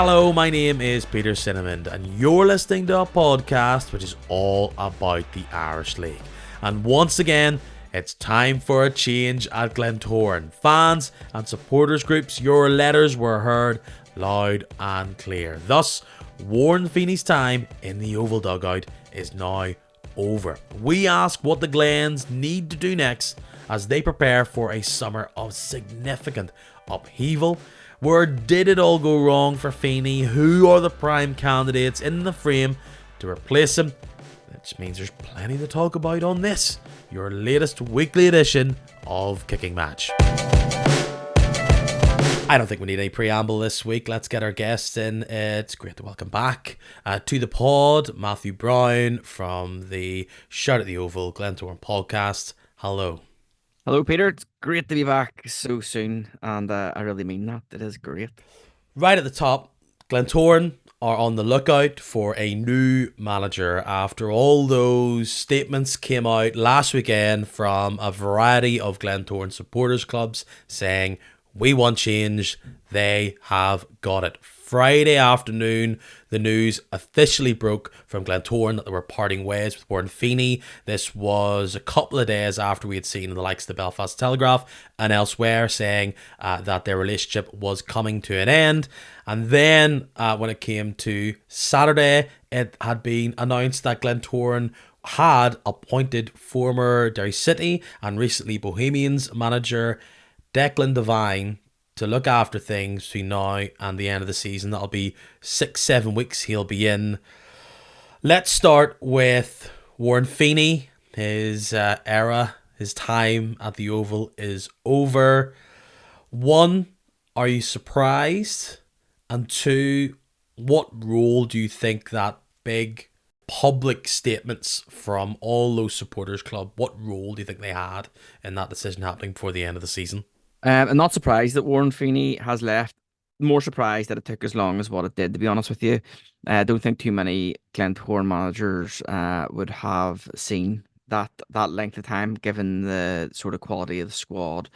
Hello, my name is Peter Cinnamon, and you're listening to a podcast which is all about the Irish League. And once again, it's time for a change at Glentoran. Fans and supporters groups, your letters were heard loud and clear. Thus, Warren Feeney's time in the Oval dugout is now over. We ask what the Glens need to do next as they prepare for a summer of significant upheaval. Where did it all go wrong for Feeney? Who are the prime candidates in the frame to replace him? Which means there's plenty to talk about on this, your latest weekly edition of Kicking Match. I don't think we need any preamble this week. Let's get our guests in. It's great to welcome back to the pod, Matthew Brown from the Shout at the Oval Glentoran podcast. Hello. Hello, Peter. It's great to be back so soon, and I really mean that. It is great. Right at the top, Glentoran are on the lookout for a new manager after all those statements came out last weekend from a variety of Glentoran supporters clubs saying, we want change. They have got it. Friday afternoon, the news officially broke from Glentoran that they were parting ways with Warren Feeney. This was a couple of days after we had seen the likes of the Belfast Telegraph and elsewhere saying that their relationship was coming to an end. And then when it came to Saturday, it had been announced that Glentoran had appointed former Derry City and recently Bohemians manager Declan Devine to look after things between now and the end of the season. That'll be 6-7 weeks he'll be in. Let's start with Warren Feeney. His era, his time at the Oval is over. One, are you surprised? And two, what role do you think that big public statements from all those supporters club, what role do you think they had in that decision happening before the end of the season? I'm not surprised that Warren Feeney has left. More surprised that it took as long as what it did, to be honest with you. I don't think too many Glentoran managers would have seen that length of time, given the sort of quality of the squad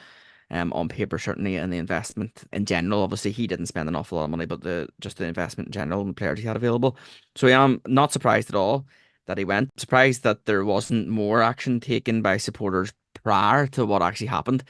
on paper, certainly, and the investment in general. Obviously, he didn't spend an awful lot of money, but just the investment in general and the players he had available. So I am not surprised at all that he went. Surprised that there wasn't more action taken by supporters prior to what actually happened.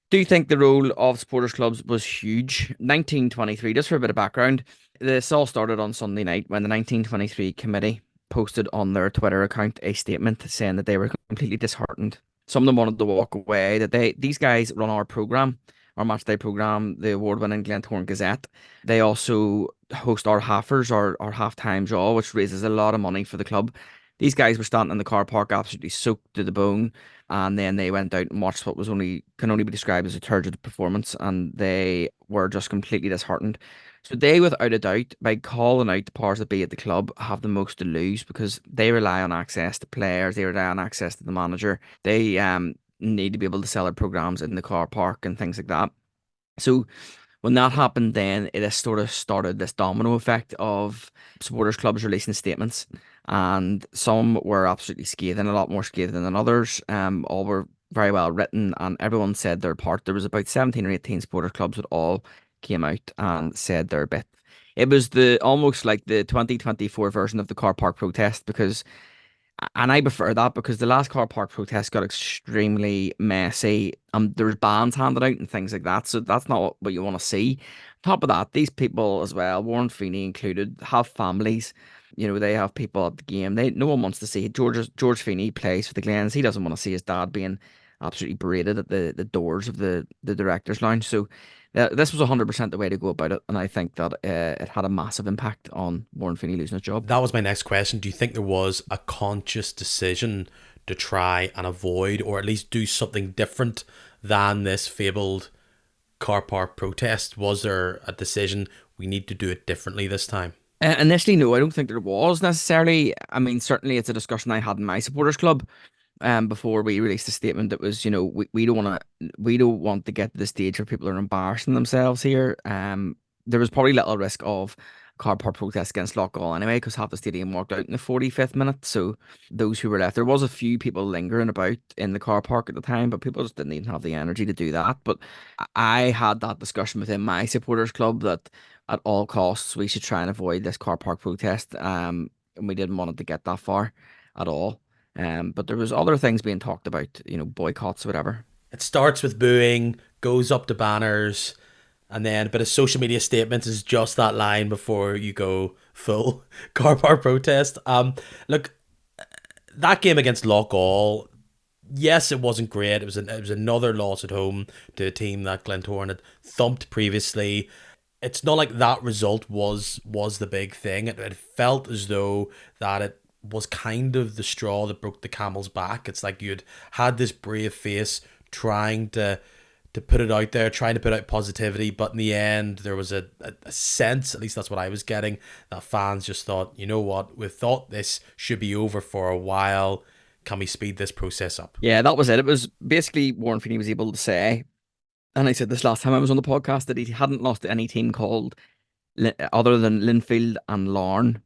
Do you think the role of supporters clubs was huge? 1923, just for a bit of background, this all started on Sunday night when the 1923 committee posted on their Twitter account a statement saying that they were completely disheartened. Some of them wanted to walk away, that these guys run our programme, our matchday programme, the award-winning Glentoran Gazette. They also host our halfers, our half-time draw, which raises a lot of money for the club. These guys were standing in the car park absolutely soaked to the bone, and then they went out and watched what can only be described as a turgid performance, and they were just completely disheartened. So they, without a doubt, by calling out the powers that be at the club, have the most to lose because they rely on access to players, they rely on access to the manager. They need to be able to sell their programmes in the car park and things like that. So when that happened, then it has sort of started this domino effect of supporters clubs releasing statements, and some were absolutely scathing, a lot more scathing than others. All were very well written, and everyone said their part. There was about 17 or 18 supporters clubs that all came out and said their bit. It was almost like the 2024 version of the car park protest, and I prefer that because the last car park protest got extremely messy. There was bans handed out and things like that, so that's not what you want to see. Top of that, these people as well, Warren Feeney included, have families. You know, they have people at the game. No one wants to see it. George Feeney plays for the Glens. He doesn't want to see his dad being absolutely berated at the doors of the director's lounge. So this was 100% the way to go about it, and I think that it had a massive impact on Warren Feeney losing his job. That was my next question. Do you think there was a conscious decision to try and avoid, or at least do something different than this fabled car park protest? Was there a decision, we need to do it differently this time? Initially, no, I don't think there was necessarily. I mean, certainly it's a discussion I had in my supporters club. Before we released a statement that was, we don't want to get to the stage where people are embarrassing themselves here. There was probably little risk of car park protest against Loughgall anyway, because half the stadium walked out in the 45th minute. So those who were left, there was a few people lingering about in the car park at the time, but people just didn't even have the energy to do that. But I had that discussion within my supporters club that at all costs we should try and avoid this car park protest. And we didn't want it to get that far at all. But there was other things being talked about, boycotts or whatever. It starts with booing, goes up to banners, and then a bit of social media statements is just that line before you go full car park protest. Look, that game against Loughgall, yes, it wasn't great. It was another loss at home to a team that Glentoran had thumped previously. It's not like that result was the big thing. It felt as though that it was kind of the straw that broke the camel's back. It's like you'd had this brave face trying to put it out there, trying to put out positivity, but in the end there was a sense, at least that's what I was getting, that fans just thought, you know what, we thought this should be over for a while. Can we speed this process up? Yeah, that was it. It was basically Warren Feeney was able to say, and I said this last time I was on the podcast, that he hadn't lost to any team called other than Linfield and Larne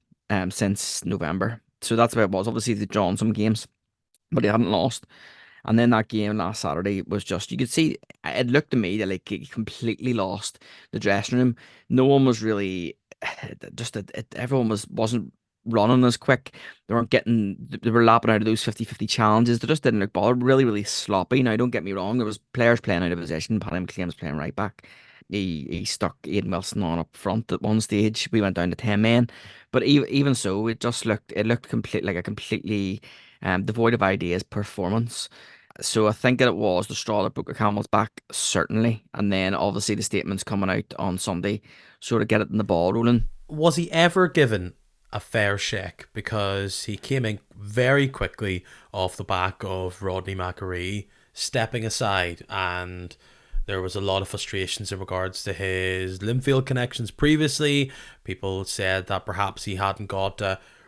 since November. So that's where it was. Obviously, they drawn some games, but he hadn't lost. And then that game last Saturday was just, you could see, it looked to me that like he completely lost the dressing room. No one was really, everyone wasn't running as quick. They were lapping out of those 50-50 challenges. They just didn't look bothered. Really, really sloppy. Now, don't get me wrong, there was players playing out of position. Paddy McLean was playing right back. He stuck Aidan Wilson on up front at one stage. We went down to 10 men. But even so, it looked like a completely devoid of ideas performance. So I think that it was the straw that broke the camel's back, certainly. And then obviously the statements coming out on Sunday sort of getting the ball rolling. Was he ever given a fair shake? Because he came in very quickly off the back of Rodney McAree stepping aside, and there was a lot of frustrations in regards to his Linfield connections previously. People said that perhaps he hadn't got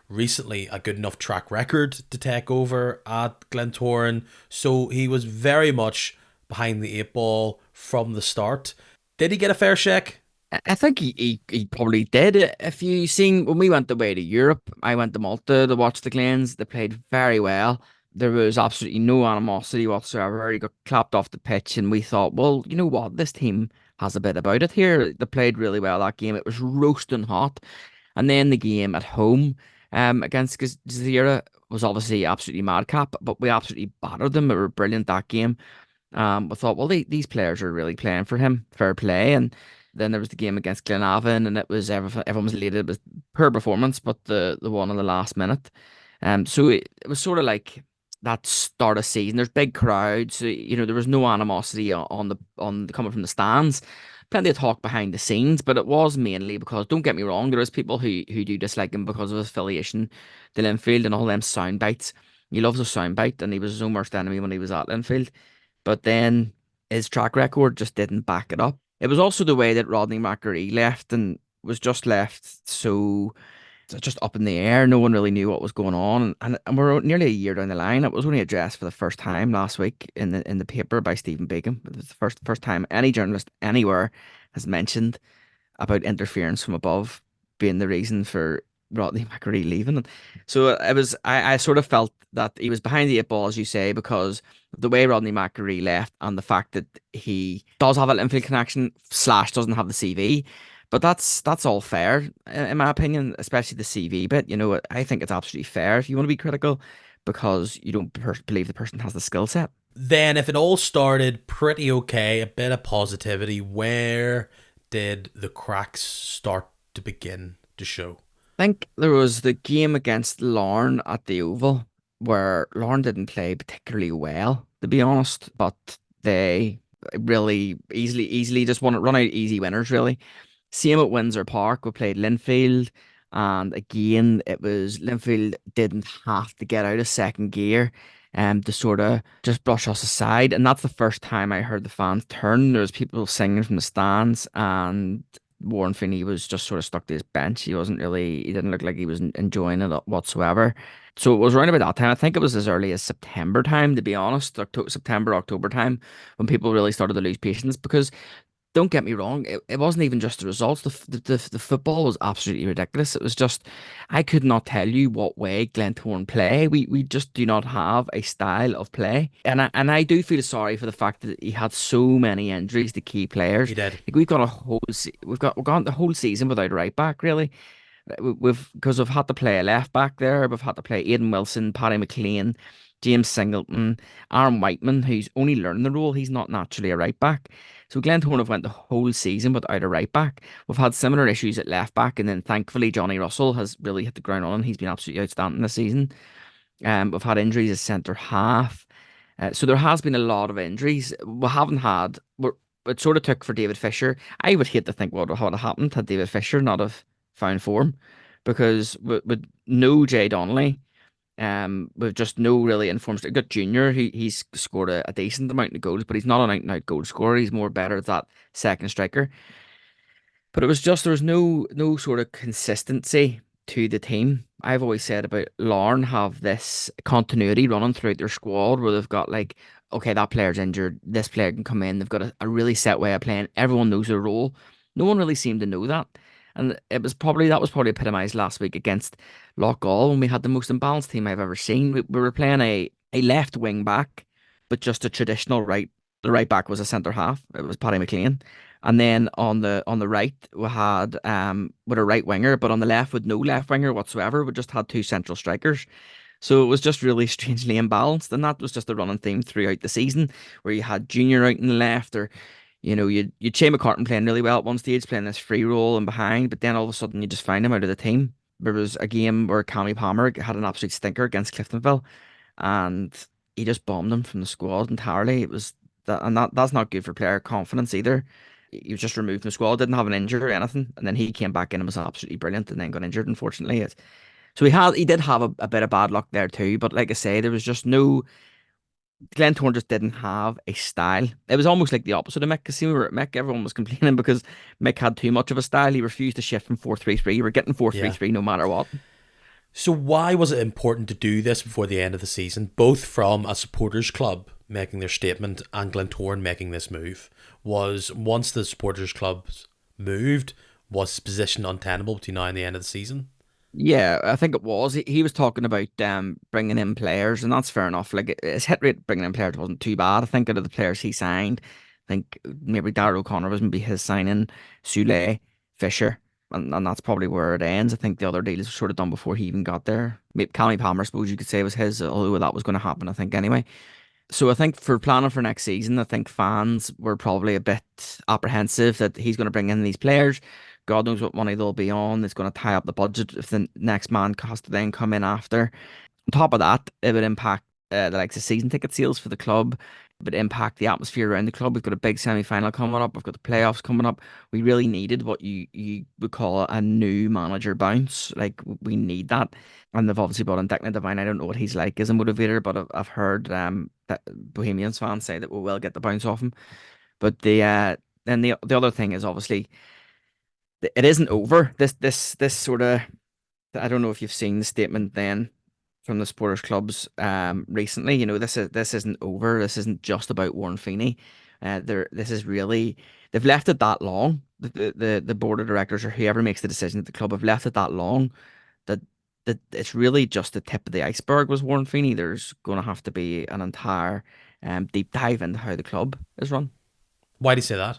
recently a good enough track record to take over at Glentoran. So he was very much behind the eight ball from the start. Did he get a fair shake? I think he probably did. If you seen when we went away to Europe, I went to Malta to watch the Glens. They played very well. There was absolutely no animosity whatsoever. He got clapped off the pitch, and we thought, well, you know what? This team has a bit about it here. They played really well that game. It was roasting hot. And then the game at home against Jazeera was obviously absolutely madcap, but we absolutely battered them. It were brilliant that game. We thought, well, these players are really playing for him, fair play. And then there was the game against Glenavon, and it was everyone was elated with poor performance, but the one in the last minute. So it was sort of like that start of season. There's big crowds, so, there was no animosity on coming from the stands. Plenty of talk behind the scenes, but it was mainly because, don't get me wrong, there is people who do dislike him because of his affiliation to Linfield and all them sound bites. He loves a sound bite, and he was his own worst enemy when he was at Linfield. But then his track record just didn't back it up. It was also the way that Rodney McAree left and was just left so just up in the air. No one really knew what was going on, and we're nearly a year down the line. It was only addressed for the first time last week in the paper by Stephen Bacon. It was the first time any journalist anywhere has mentioned about interference from above being the reason for Rodney McAree leaving. And so it was. I sort of felt that he was behind the eight ball, as you say, because the way Rodney McAree left and the fact that he does have an infield connection / doesn't have the CV. But that's all fair, in my opinion, especially the CV bit. I think it's absolutely fair if you want to be critical because you don't believe the person has the skill set. Then, if it all started pretty okay, a bit of positivity, where did the cracks start to begin to show? I think there was the game against Larne at the Oval where Larne didn't play particularly well, to be honest, but they really easily just run out easy winners, really. Same at Windsor Park, we played Linfield, and again, it was Linfield didn't have to get out of second gear to sort of just brush us aside. And that's the first time I heard the fans turn. There was people singing from the stands, and Warren Feeney was just sort of stuck to his bench. He didn't look like he was enjoying it whatsoever. So it was around about that time. I think it was as early as September time, to be honest, September, October time, when people really started to lose patience because don't get me wrong, it wasn't even just the results. The football was absolutely ridiculous. It was just, I could not tell you what way Glentoran play. We just do not have a style of play. And I do feel sorry for the fact that he had so many injuries to key players. He did. Like we've gone the whole season without a right back, really. Because we've had to play a left back there. We've had to play Aidan Wilson, Paddy McLean, James Singleton, Aaron Whiteman, who's only learning the role. He's not naturally a right back. So Glentoran have went the whole season without a right back. We've had similar issues at left back, and then thankfully Johnny Russell has really hit the ground running. He's been absolutely outstanding this season. We've had injuries as centre half. So there has been a lot of injuries. We haven't had. It sort of took for David Fisher. I would hate to think what would have happened had David Fisher not have found form, because with no Jay Donnelly, with just no really informed. We've got Junior. He's scored a decent amount of goals, but he's not an out and out goal scorer. He's more better at that second striker. But it was just there was no sort of consistency to the team. I've always said about Larne have this continuity running throughout their squad where they've got like, okay, that player's injured, this player can come in. They've got a really set way of playing. Everyone knows their role. No one really seemed to know that. And that was probably epitomised last week against Loughgall when we had the most imbalanced team I've ever seen. We were playing a left wing back, but just a traditional right. The right back was a centre half. It was Paddy McLean. And then on the right we had with a right winger, but on the left with no left winger whatsoever. We just had two central strikers. So it was just really strangely imbalanced, and that was just a running theme throughout the season, where you had Junior out in the left, or you'd Shea McCartan playing really well at one stage, playing this free role and behind, but then all of a sudden you just find him out of the team. There was a game where Cammy Palmer had an absolute stinker against Cliftonville, and he just bombed him from the squad entirely. It was that, and that's not good for player confidence either. He was just removed from the squad, didn't have an injury or anything, and then he came back in and was absolutely brilliant, and then got injured, unfortunately. So he did have a bit of bad luck there too, but like I say, there was just no. Glentoran just didn't have a style. It was almost like the opposite of Mick. Because we were at Mick, everyone was complaining because Mick had too much of a style. He refused to shift from 4-3-3. You were getting four three Yeah. three no matter what. So why was it important to do this before the end of the season, both from a supporters club making their statement and Glentoran making this move? Was once the supporters clubs moved, was his position untenable between now and the end of the season? Yeah, I think it was. He was talking about bringing in players, and that's fair enough. Like his hit rate bringing in players wasn't too bad. I think out of the players he signed, I think maybe Darrell O'Connor was maybe his signing, Sule, Fisher, and that's probably where it ends. I think the other deals were sort of done before he even got there. Maybe Cammy Palmer, I suppose you could say, was his, although that was going to happen, I think, anyway. So I think for planning for next season, I think fans were probably a bit apprehensive that he's going to bring in these players. God knows what money they'll be on. It's going to tie up the budget if the next man has to then come in after. On top of that, it would impact the likes of season ticket sales for the club. It would impact the atmosphere around the club. We've got a big semi-final coming up. We've got the playoffs coming up. We really needed what you would call a new manager bounce. Like we need that. And they've obviously brought in Declan Devine. I don't know what he's like as a motivator, but I've heard that Bohemians fans say that we will get the bounce off him. But then the other thing is obviously it isn't over. This sort of, I don't know if you've seen the statement then from the supporters clubs recently. This isn't over. This isn't just about Warren Feeney. This is really, they've left it that long. The board of directors or whoever makes the decision at the club have left it that long that it's really just the tip of the iceberg was Warren Feeney. There's going to have to be an entire deep dive into how the club is run. Why do you say that?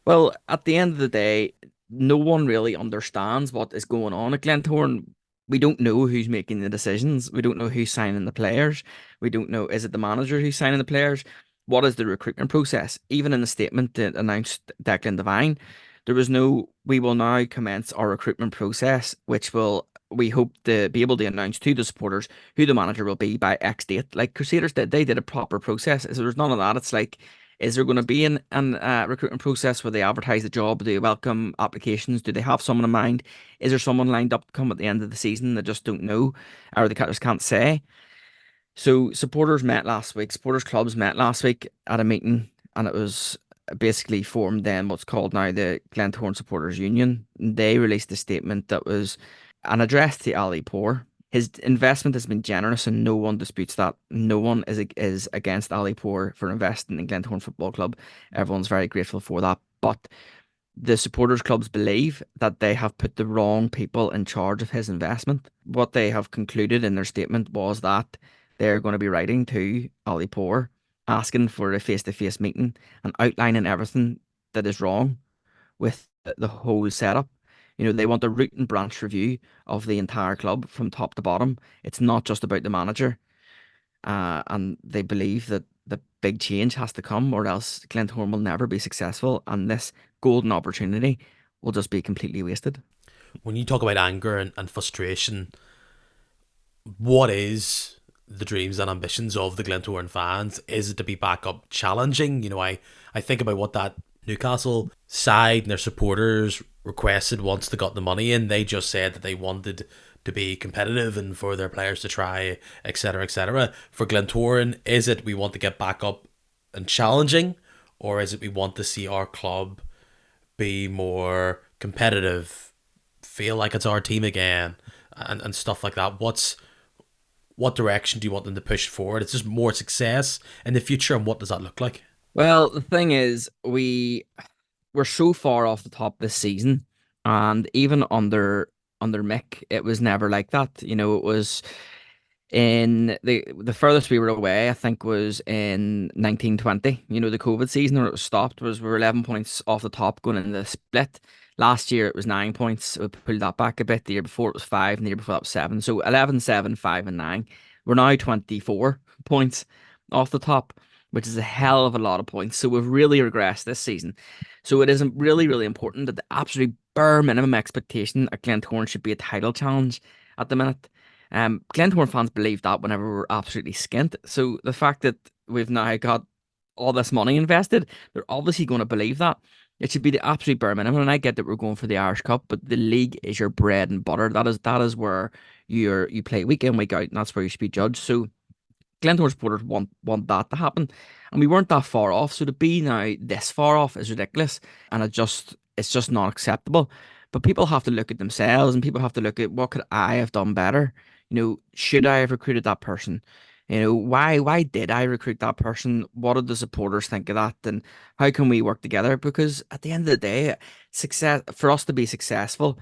Well, at the end of the day, no one really understands what is going on at Glentoran. We don't know who's making the decisions. We don't know who's signing the players. We don't know, is it the manager who's signing the players? What is the recruitment process? Even in the statement that announced Declan Devine, there was no, we will now commence our recruitment process, which will, we hope to be able to announce to the supporters who the manager will be by X date. Like Crusaders did, they did a proper process. So there's none of that. It's like, is there going to be an recruitment process where they advertise the job? Do they welcome applications? Do they have someone in mind? Is there someone lined up to come at the end of the season that just don't know, or they just can't say? So supporters clubs met last week at a meeting, and it was basically formed then what's called now the Glentoran Supporters Union. They released a statement that was an address to Ali Poor, His investment has been generous, and no one disputes that. No one is against Ali Poor for investing in Glentoran Football Club. Everyone's very grateful for that. But the supporters clubs believe that they have put the wrong people in charge of his investment. What they have concluded in their statement was that they're going to be writing to Ali Poor, asking for a face-to-face meeting and outlining everything that is wrong with the whole setup. They want a root and branch review of the entire club from top to bottom. It's not just about the manager. And they believe that the big change has to come, or else Glentoran will never be successful, and this golden opportunity will just be completely wasted. When you talk about anger and frustration, what is the dreams and ambitions of the Glentoran fans? Is it to be back up challenging? I think about what that Newcastle side and their supporters requested once they got the money in. They just said that they wanted to be competitive and for their players to try, etc., etc. For Glentoran, is it we want to get back up and challenging, or is it we want to see our club be more competitive, feel like it's our team again, and stuff like that? What direction do you want them to push forward? It's just more success in the future, and what does that look like? Well, the thing is, we're so far off the top this season, and even under Mick, it was never like that. It was in the furthest we were away, I think, was in 1920. The COVID season where it was stopped, we were 11 points off the top going into the split. Last year it was 9 points. We pulled that back a bit. The year before it was five, and the year before that was seven. So 11, 7, 5, and 9. We're now 24 points off the top, which is a hell of a lot of points. So we've really regressed this season. So it is really, really important that the absolute bare minimum expectation at Glentoran should be a title challenge at the minute. Glentoran fans believe that whenever we're absolutely skint. So the fact that we've now got all this money invested, they're obviously going to believe that. It should be the absolute bare minimum. And I get that we're going for the Irish Cup, but the league is your bread and butter. That is where you play week in, week out, and that's where you should be judged. So Glentoran supporters want that to happen, and we weren't that far off. So to be now this far off is ridiculous, and it's just not acceptable. But people have to look at themselves, and people have to look at what could I have done better. Should I have recruited that person? Why did I recruit that person? What did the supporters think of that? And how can we work together? Because at the end of the day, success for us to be successful,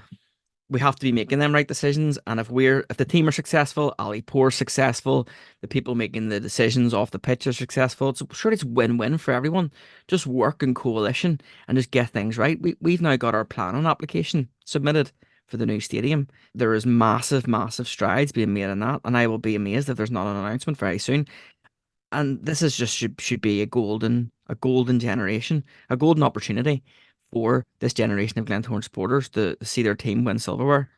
we have to be making them right decisions. And if the team are successful, Ali Poor's successful, the people making the decisions off the pitch are successful. So sure, it's win-win for everyone. Just work in coalition and just get things right. We've now got our planning application submitted for the new stadium. There is massive, massive strides being made in that, and I will be amazed if there's not an announcement very soon. And this is just should be a golden generation, a golden opportunity for this generation of Glentoran supporters to see their team win silverware.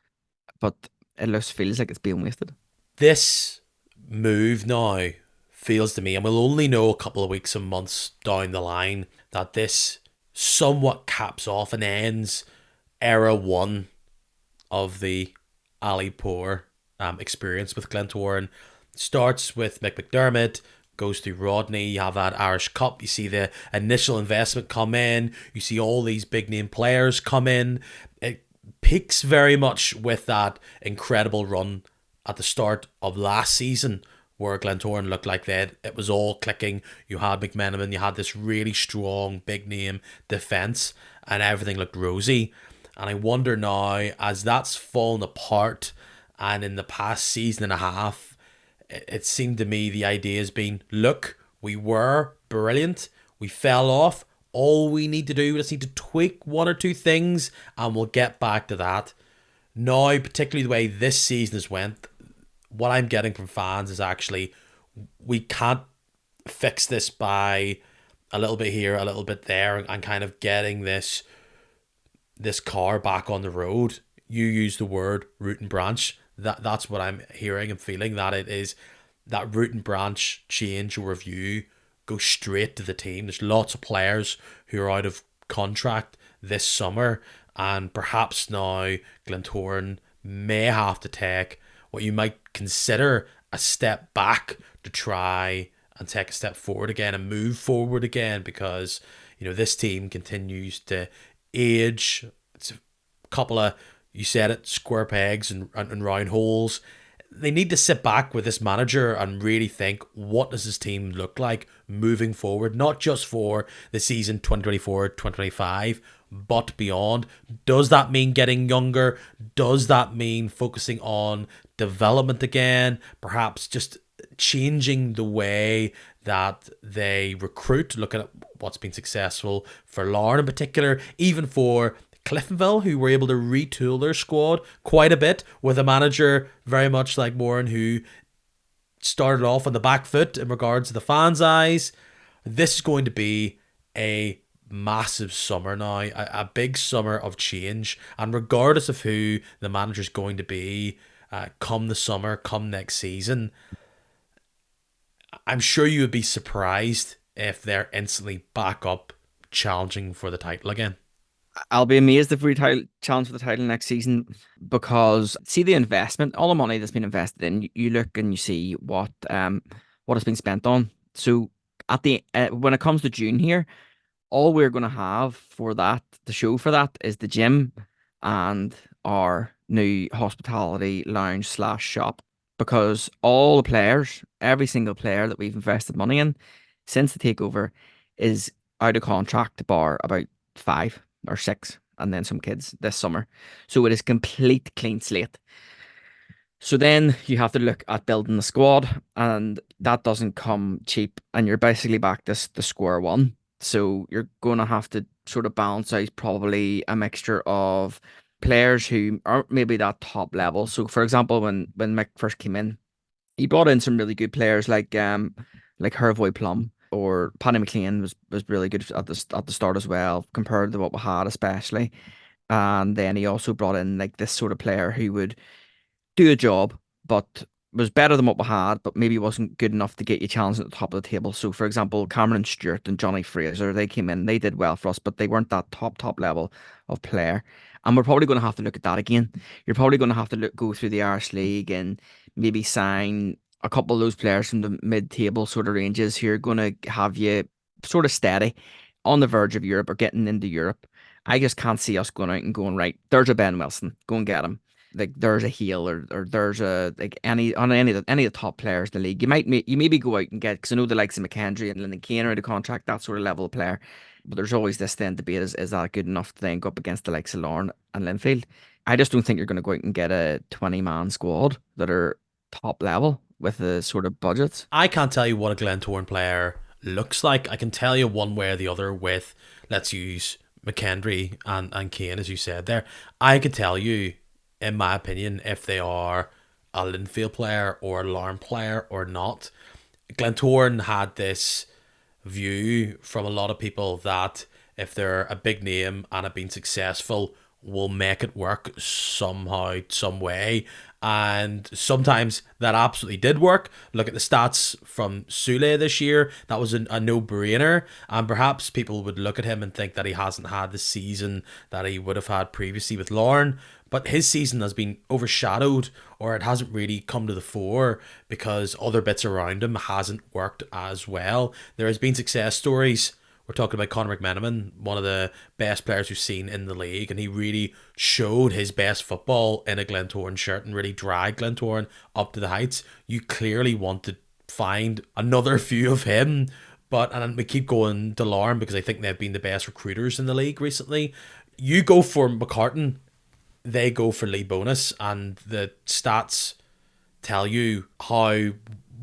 But it just feels like it's being wasted. This move now feels to me, and we'll only know a couple of weeks and months down the line, that this somewhat caps off and ends era one of the Ali Poor experience with Glentoran. Starts with Mick McDermott, goes through Rodney, you have that Irish Cup, you see the initial investment come in, you see all these big name players come in. It peaks very much with that incredible run at the start of last season where Glentoran looked like that. It was all clicking. You had McMenamin, you had this really strong big name defence, and everything looked rosy. And I wonder now, as that's fallen apart, and in the past season and a half, it seemed to me the idea has been, look, we were brilliant, we fell off, all we need to do, we just need to tweak one or two things, and we'll get back to that. Now, particularly the way this season has went, what I'm getting from fans is actually, we can't fix this by a little bit here, a little bit there, and kind of getting this car back on the road. You use the word root and branch. That's what I'm hearing and feeling, that it is that root and branch change or review, go straight to the team. There's lots of players who are out of contract this summer, and perhaps now Glentoran may have to take what you might consider a step back to try and take a step forward again and move forward again, because this team continues to age. It's a couple of, you said it, square pegs and round holes. they need to sit back with this manager and really think, what does this team look like moving forward, not just for the season 2024-2025, but beyond. Does that mean getting younger? Does that mean focusing on development again? Perhaps just changing the way that they recruit, looking at what's been successful for Larne in particular, even for Cliftonville, who were able to retool their squad quite a bit with a manager very much like Warren, who started off on the back foot in regards to the fans' eyes. This is going to be a massive summer now, a big summer of change. And regardless of who the manager is going to be come the summer, come next season, I'm sure you would be surprised if they're instantly back up challenging for the title again. I'll be amazed if we challenge for the title next season, because see the investment, all the money that's been invested in. You look and you see what has been spent on. So at the when it comes to June here, all we're going to have for that, the show for that, is the gym and our new hospitality lounge slash shop, because all the players, every single player that we've invested money in since the takeover, is out of contract bar about 5 or 6, and then some kids this summer. So it is complete clean slate. So then you have to look at building the squad, and that doesn't come cheap, and you're basically back to the square one. So you're going to have to sort of balance out probably a mixture of players who aren't maybe that top level. So for example, when Mick first came in, he brought in some really good players like Hervoy Plum, or Paddy McLean was really good at the start as well, compared to what we had especially. And then he also brought in like this sort of player who would do a job, but was better than what we had, but maybe wasn't good enough to get you challenged at the top of the table. So, for example, Cameron Stewart and Johnny Fraser, they came in, they did well for us, but they weren't that top level of player. And we're probably going to have to look at that again. You're probably going to have to go through the Irish League and maybe sign a couple of those players from the mid-table sort of ranges who are going to have you sort of steady on the verge of Europe or getting into Europe. I just can't see us going out and going, right, there's a Ben Wilson, go and get him. Like there's a heel, or there's a like any of the top players in the league. You maybe go out and get, because I know the likes of McKendry and Lyndon Kane are out of contract, that sort of level of player. But there's always this then debate: is that good enough to then go up against the likes of Lorne and Linfield? I just don't think you're going to go out and get a 20-man squad that are top level with the sort of budgets. I can't tell you what a Glentoran player looks like. I can tell you one way or the other with, let's use McKendry and Kane, as you said there. I could tell you, in my opinion, if they are a Linfield player or a Larne player or not. Glentoran had this view from a lot of people that if they're a big name and have been successful, will make it work somehow, some way. And sometimes that absolutely did work. Look at the stats from Sule this year. That was a no-brainer. And perhaps people would look at him and think that he hasn't had the season that he would have had previously with Larne. But his season has been overshadowed, or it hasn't really come to the fore because other bits around him hasn't worked as well. There has been success stories. We're talking about Conor McMenamin, one of the best players we've seen in the league, and he really showed his best football in a Glentoran shirt and really dragged Glentoran up to the heights. You clearly want to find another few of him, and we keep going to Larne because I think they've been the best recruiters in the league recently. You go for McCartan, they go for Lee Bonus, and the stats tell you how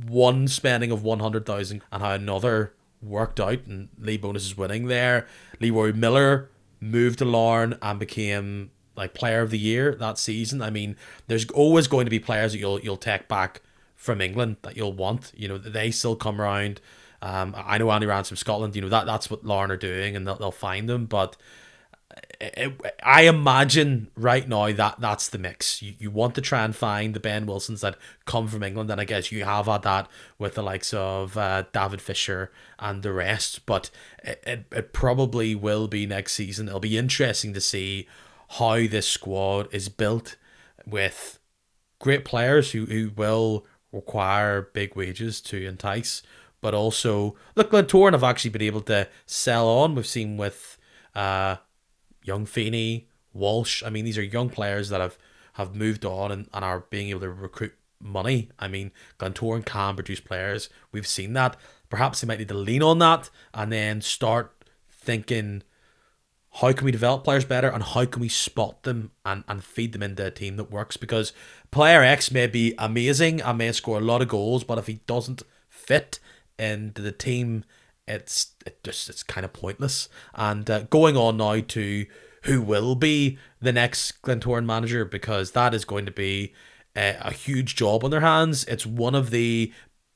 one spending of 100,000 and how another worked out, and Lee Bonus is winning there. Leroy Miller moved to Larne and became like player of the year that season. I mean, there's always going to be players that you'll take back from England that you'll want. You know, they still come around. I know Andy Rance from Scotland. You know, that's what Larne are doing, and they'll find them. But I imagine right now that that's the mix. You want to try and find the Ben Wilsons that come from England, and I guess you have had that with the likes of David Fisher and the rest, but it probably will be next season. It'll be interesting to see how this squad is built with great players who will require big wages to entice, but also, look, Glentoran have actually been able to sell on. We've seen with young Feeney, Walsh. I mean, these are young players that have moved on and are being able to recruit money. I mean, Glentoran can produce players. We've seen that. Perhaps they might need to lean on that and then start thinking, how can we develop players better and how can we spot them and feed them into a team that works? Because player X may be amazing and may score a lot of goals, but if he doesn't fit into the team, it's kind of pointless. And going on now to who will be the next Glentoran manager, because that is going to be a huge job on their hands. It's one of the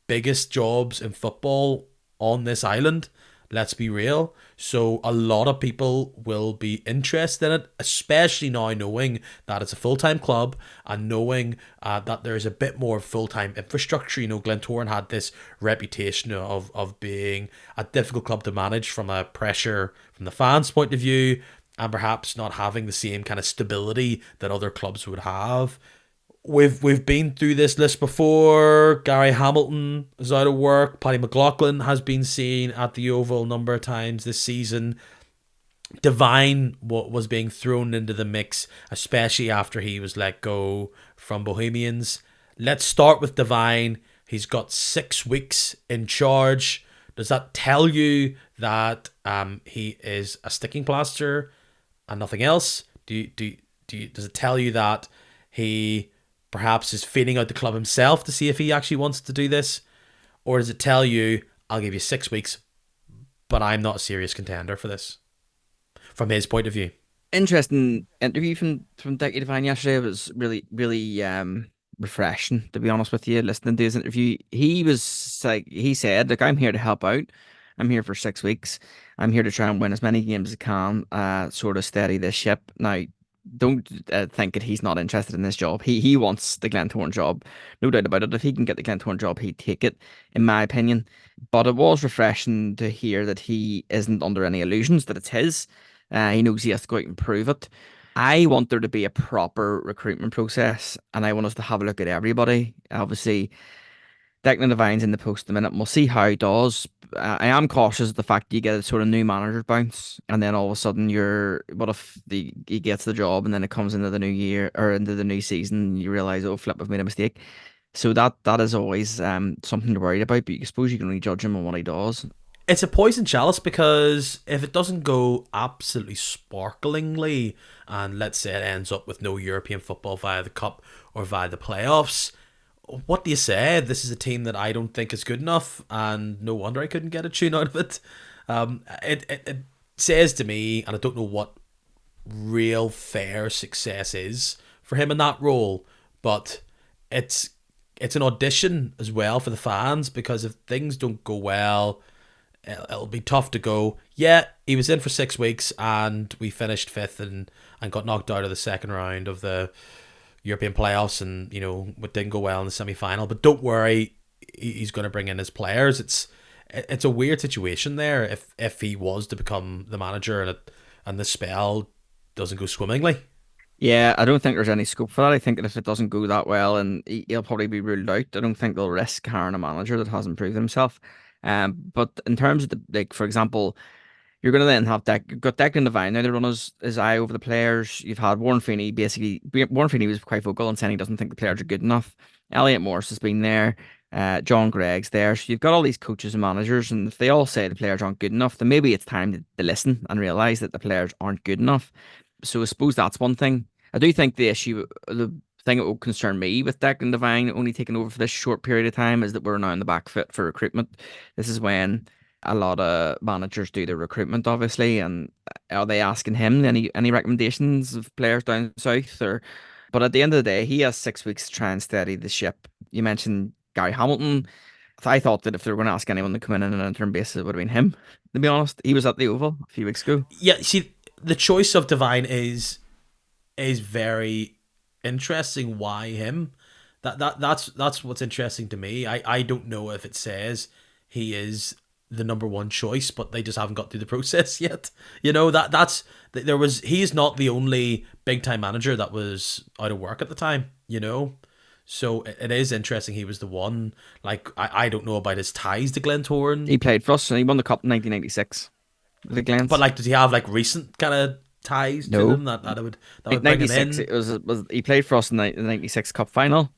biggest jobs in football on this island. Let's be real. So a lot of people will be interested in it, especially now knowing that it's a full-time club and knowing that there's a bit more full-time infrastructure. You know, Glentoran had this reputation of being a difficult club to manage from a pressure from the fans' point of view, and perhaps not having the same kind of stability that other clubs would have. We've been through this list before. Gary Hamilton is out of work. Paddy McLaughlin has been seen at the Oval a number of times this season. Devine was being thrown into the mix, especially after he was let go from Bohemians. Let's start with Devine. He's got 6 weeks in charge. Does that tell you that he is a sticking plaster and nothing else? Does it tell you that he perhaps is feeling out the club himself to see if he actually wants to do this? Or does it tell you, I'll give you 6 weeks, but I'm not a serious contender for this, from his point of view? Interesting interview from Dickie Devine yesterday. It was really refreshing, to be honest with you. Listening to his interview, he was like, he said, "Look, I'm here to help out. I'm here for 6 weeks. I'm here to try and win as many games as I can. Sort of steady this ship." Now, don't think that he's not interested in this job. He wants the Glentoran job, no doubt about it. If he can get the Glentoran job, he'd take it, in my opinion. But it was refreshing to hear that he isn't under any illusions that it's his. He knows he has to go out and prove it. I want there to be a proper recruitment process, and I want us to have a look at everybody. Obviously, Declan Devine's in the post at the minute, and we'll see how he does. I am cautious of the fact that you get a sort of new manager bounce, and then all of a sudden what if he gets the job, and then it comes into the new year or into the new season, and you realize, oh flip, I've made a mistake. So that is always something to worry about. But I suppose you can only judge him on what he does. It's a poison chalice, because if it doesn't go absolutely sparklingly, and let's say it ends up with no European football via the cup or via the playoffs, what do you say? This is a team that I don't think is good enough, and no wonder I couldn't get a tune out of it. It says to me, and I don't know what real fair success is for him in that role, but it's an audition as well for the fans, because if things don't go well, it'll be tough to go, yeah, he was in for 6 weeks and we finished fifth and got knocked out of the second round of the European playoffs, and it didn't go well in the semi-final, but don't worry, he's going to bring in his players. It's a weird situation there if he was to become the manager and the spell doesn't go swimmingly. Yeah, I don't think there's any scope for that. I think that if it doesn't go that well, and he'll probably be ruled out, I don't think they'll risk hiring a manager that hasn't proved himself. But in terms of for example, you're going to then have you've got Declan Devine now to run his eye over the players. You've had Warren Feeney. Basically, Warren Feeney was quite vocal in saying he doesn't think the players are good enough. Elliot Morris has been there. John Gregg's there. So you've got all these coaches and managers, and if they all say the players aren't good enough, then maybe it's time to listen and realise that the players aren't good enough. So I suppose that's one thing. I do think the thing that will concern me with Declan Devine only taking over for this short period of time is that we're now in the back foot for recruitment. This is when a lot of managers do their recruitment, obviously, and are they asking him any recommendations of players down south? But at the end of the day, he has 6 weeks to try and steady the ship. You mentioned Gary Hamilton. I thought that if they were going to ask anyone to come in on an interim basis, it would have been him. To be honest, he was at the Oval a few weeks ago. Yeah, see, the choice of Devine is very interesting. Why him? That's what's interesting to me. I don't know if it says he is the number one choice, but they just haven't got through the process yet. He's not the only big time manager that was out of work at the time. So it is interesting he was the one. Like, I don't know about his ties to Glentoran. He played for us and he won the cup in 1996 with the Glens. But like, does he have like recent kind of ties to them that would bring him in? It was he played for us in the 96 cup final.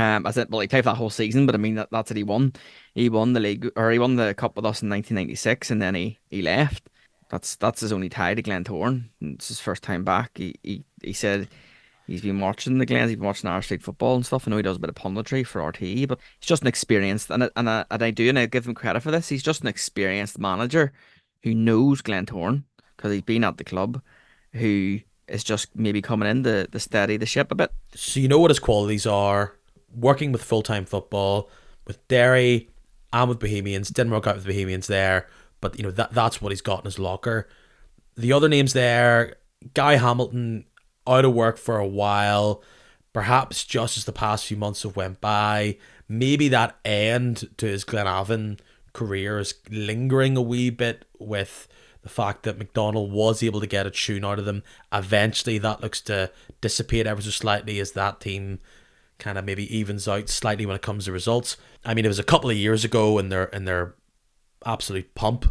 I said, well, he played for that whole season, but I mean that's it. He won. He won the league, or he won the cup with us in 1996, and then he left. That's his only tie to Glentoran. It's his first time back. He said he's been watching the Glens, he's been watching Irish Street football and stuff. I know he does a bit of punditry for RTE, but he's just an experienced, and I give him credit for this. He's just an experienced manager who knows Glentoran because he's been at the club, who is just maybe coming in to steady the ship a bit. So you know what his qualities are. Working with full time football, with Derry and with Bohemians. Didn't work out with Bohemians there, but you know that's what he's got in his locker. The other names there, Guy Hamilton, out of work for a while. Perhaps just as the past few months have went by, maybe that end to his Glenavon career is lingering a wee bit with the fact that McDonald was able to get a tune out of them. Eventually, that looks to dissipate ever so slightly as that team kind of maybe evens out slightly when it comes to results. I mean, it was a couple of years ago in their absolute pump.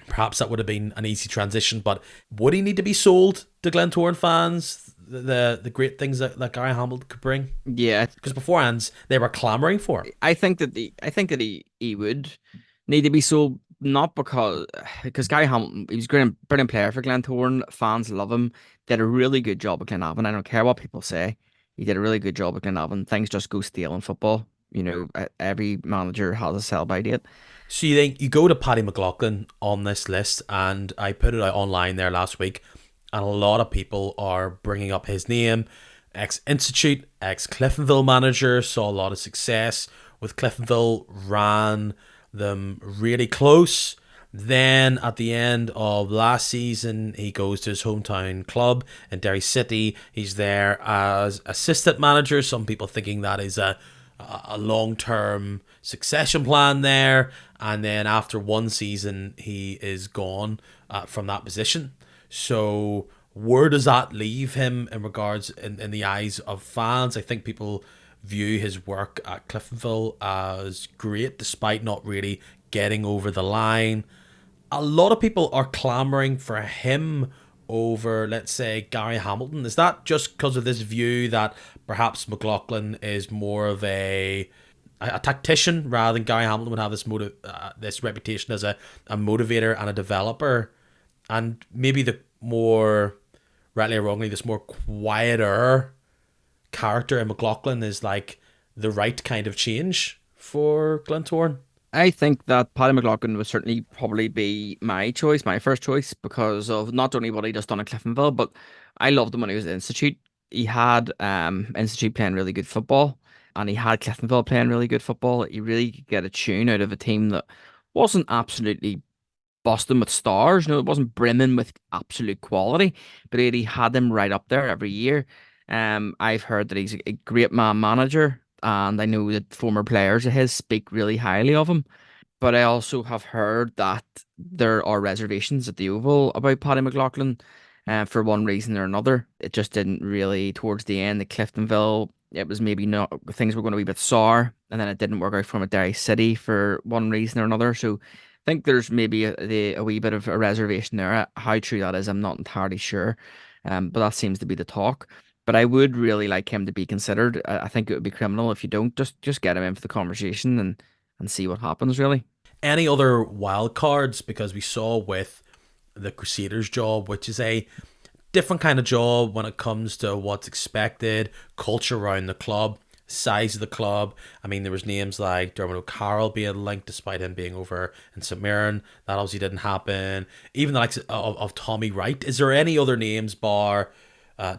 Perhaps that would have been an easy transition, but would he need to be sold to Glentoran fans? The great things that Gary Hamilton could bring, Yeah, because beforehand they were clamoring for him. I think that he would need to be sold, not because Guy Hamilton, he was a great, brilliant player for Glentoran. Fans love him. Did a really good job at Glenavon. I don't care what people say. He did a really good job at Glenavon. Things just go stale in football. You know, every manager has a sell by date. So you think you go to Paddy McLaughlin on this list, and I put it out online there last week, and a lot of people are bringing up his name. Ex-Institute, ex-Cliftonville manager, saw a lot of success with Cliftonville, ran them really close. Then at the end of last season, he goes to his hometown club in Derry City. He's there as assistant manager. Some people thinking that is a long-term succession plan there. And then after one season, he is gone from that position. So where does that leave him in regards in the eyes of fans? I think people view his work at Cliftonville as great, despite not really getting over the line. A lot of people are clamoring for him over, let's say, Gary Hamilton. Is that just because of this view that perhaps McLaughlin is more of a tactician rather than Gary Hamilton would have this reputation as a motivator and a developer, and maybe the more, rightly or wrongly, this more quieter character in McLaughlin is like the right kind of change for Glentoran? I think that Paddy McLaughlin would certainly probably be my choice, my first choice, because of not only what he just done at Cliftonville, but I loved him when he was at Institute. He had Institute playing really good football, and he had Cliftonville playing really good football. He really could get a tune out of a team that wasn't absolutely busting with stars. No, it wasn't brimming with absolute quality, but he had them right up there every year. I've heard that he's a great man manager, and I know that former players of his speak really highly of him. But I also have heard that there are reservations at the Oval about Paddy McLaughlin, for one reason or another. It just didn't really, towards the end, the Cliftonville, it was maybe not, things were going to be a bit sour, and then it didn't work out from a Derry City for one reason or another. So I think there's maybe a wee bit of a reservation there. How true that is, I'm not entirely sure. But that seems to be the talk. But I would really like him to be considered. I think it would be criminal if you don't just get him in for the conversation and see what happens, really. Any other wild cards? Because we saw with the Crusaders job, which is a different kind of job when it comes to what's expected, culture around the club, size of the club. I mean, there was names like Dermot O'Carroll being linked despite him being over in St Mirren. That obviously didn't happen. Even the likes of Tommy Wright. Is there any other names bar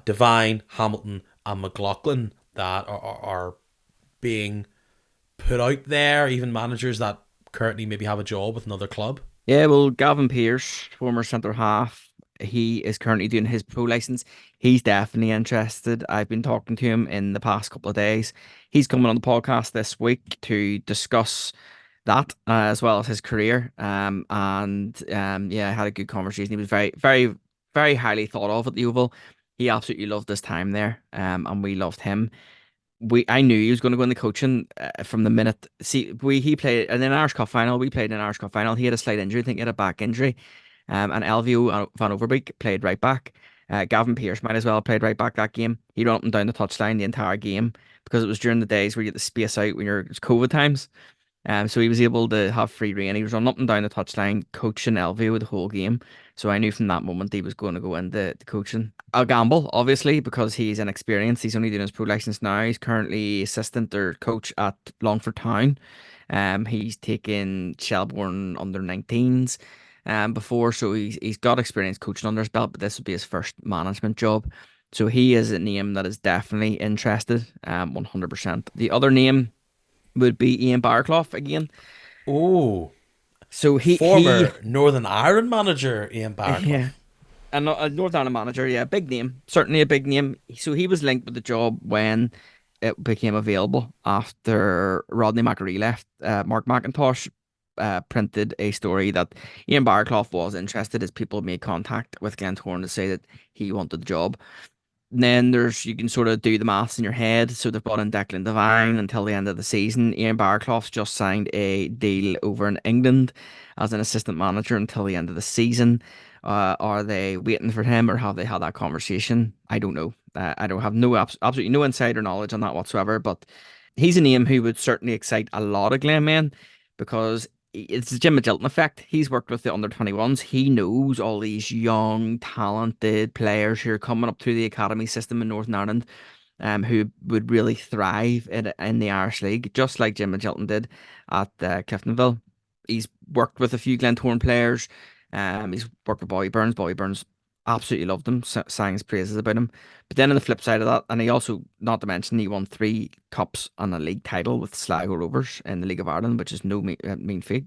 Devine, Hamilton and McLaughlin that are being put out there? Even managers that currently maybe have a job with another club? Yeah, well, Gavin Pearce, former centre half, he is currently doing his pro license. He's definitely interested. I've been talking to him in the past couple of days. He's coming on the podcast this week to discuss that, as well as his career. Yeah, I had a good conversation. He was very, very, very highly thought of at the Oval. He absolutely loved his time there, and we loved him. I knew he was going to go in the coaching, from the minute. See, he played in an Irish Cup final. We played in an Irish Cup final. He had a slight injury. I think he had a back injury. And Elvio van Overbeek played right back. Gavin Pearce might as well have played right back that game. He ran up and down the touchline the entire game. because it was during the days where you had to space out when it's COVID times. So he was able to have free reign. He was running up and down the touchline, coaching Elvio the whole game. So I knew from that moment he was going to go into the coaching. I'll gamble, obviously, because he's inexperienced. He's only doing his pro license now. He's currently assistant or coach at Longford Town. He's taken Shelbourne under 19s before, so he's got experience coaching under his belt, but this would be his first management job. So he is a name that is definitely interested, 100%. The other name would be Ian Barclough again. Oh, So he former Northern Ireland manager Ian Barclough. yeah, a Northern Ireland manager, yeah, big name, certainly a big name. So he was linked with the job when it became available after Rodney McAree left. Mark McIntosh printed a story that Ian Barclough was interested as people made contact with Glentoran to say that he wanted the job. Then you can sort of do the maths in your head. So they've brought in Declan Devine until the end of the season. Ian Barclough's just signed a deal over in England as an assistant manager until the end of the season. Are they waiting for him, or have they had that conversation? I don't know. I don't have absolutely no insider knowledge on that whatsoever. But he's a name who would certainly excite a lot of Glenmen, because it's the Jim Magilton effect. He's worked with the under 21s. He knows all these young, talented players who are coming up through the academy system in Northern Ireland, who would really thrive in the Irish League, just like Jim Magilton did at Cliftonville. He's worked with a few Glentoran players. He's worked with Bobby Burns. Bobby Burns absolutely loved him, sang his praises about him. But then on the flip side of that, and he also, not to mention, he won 3 cups and a league title with Sligo Rovers in the League of Ireland, which is no mean feat.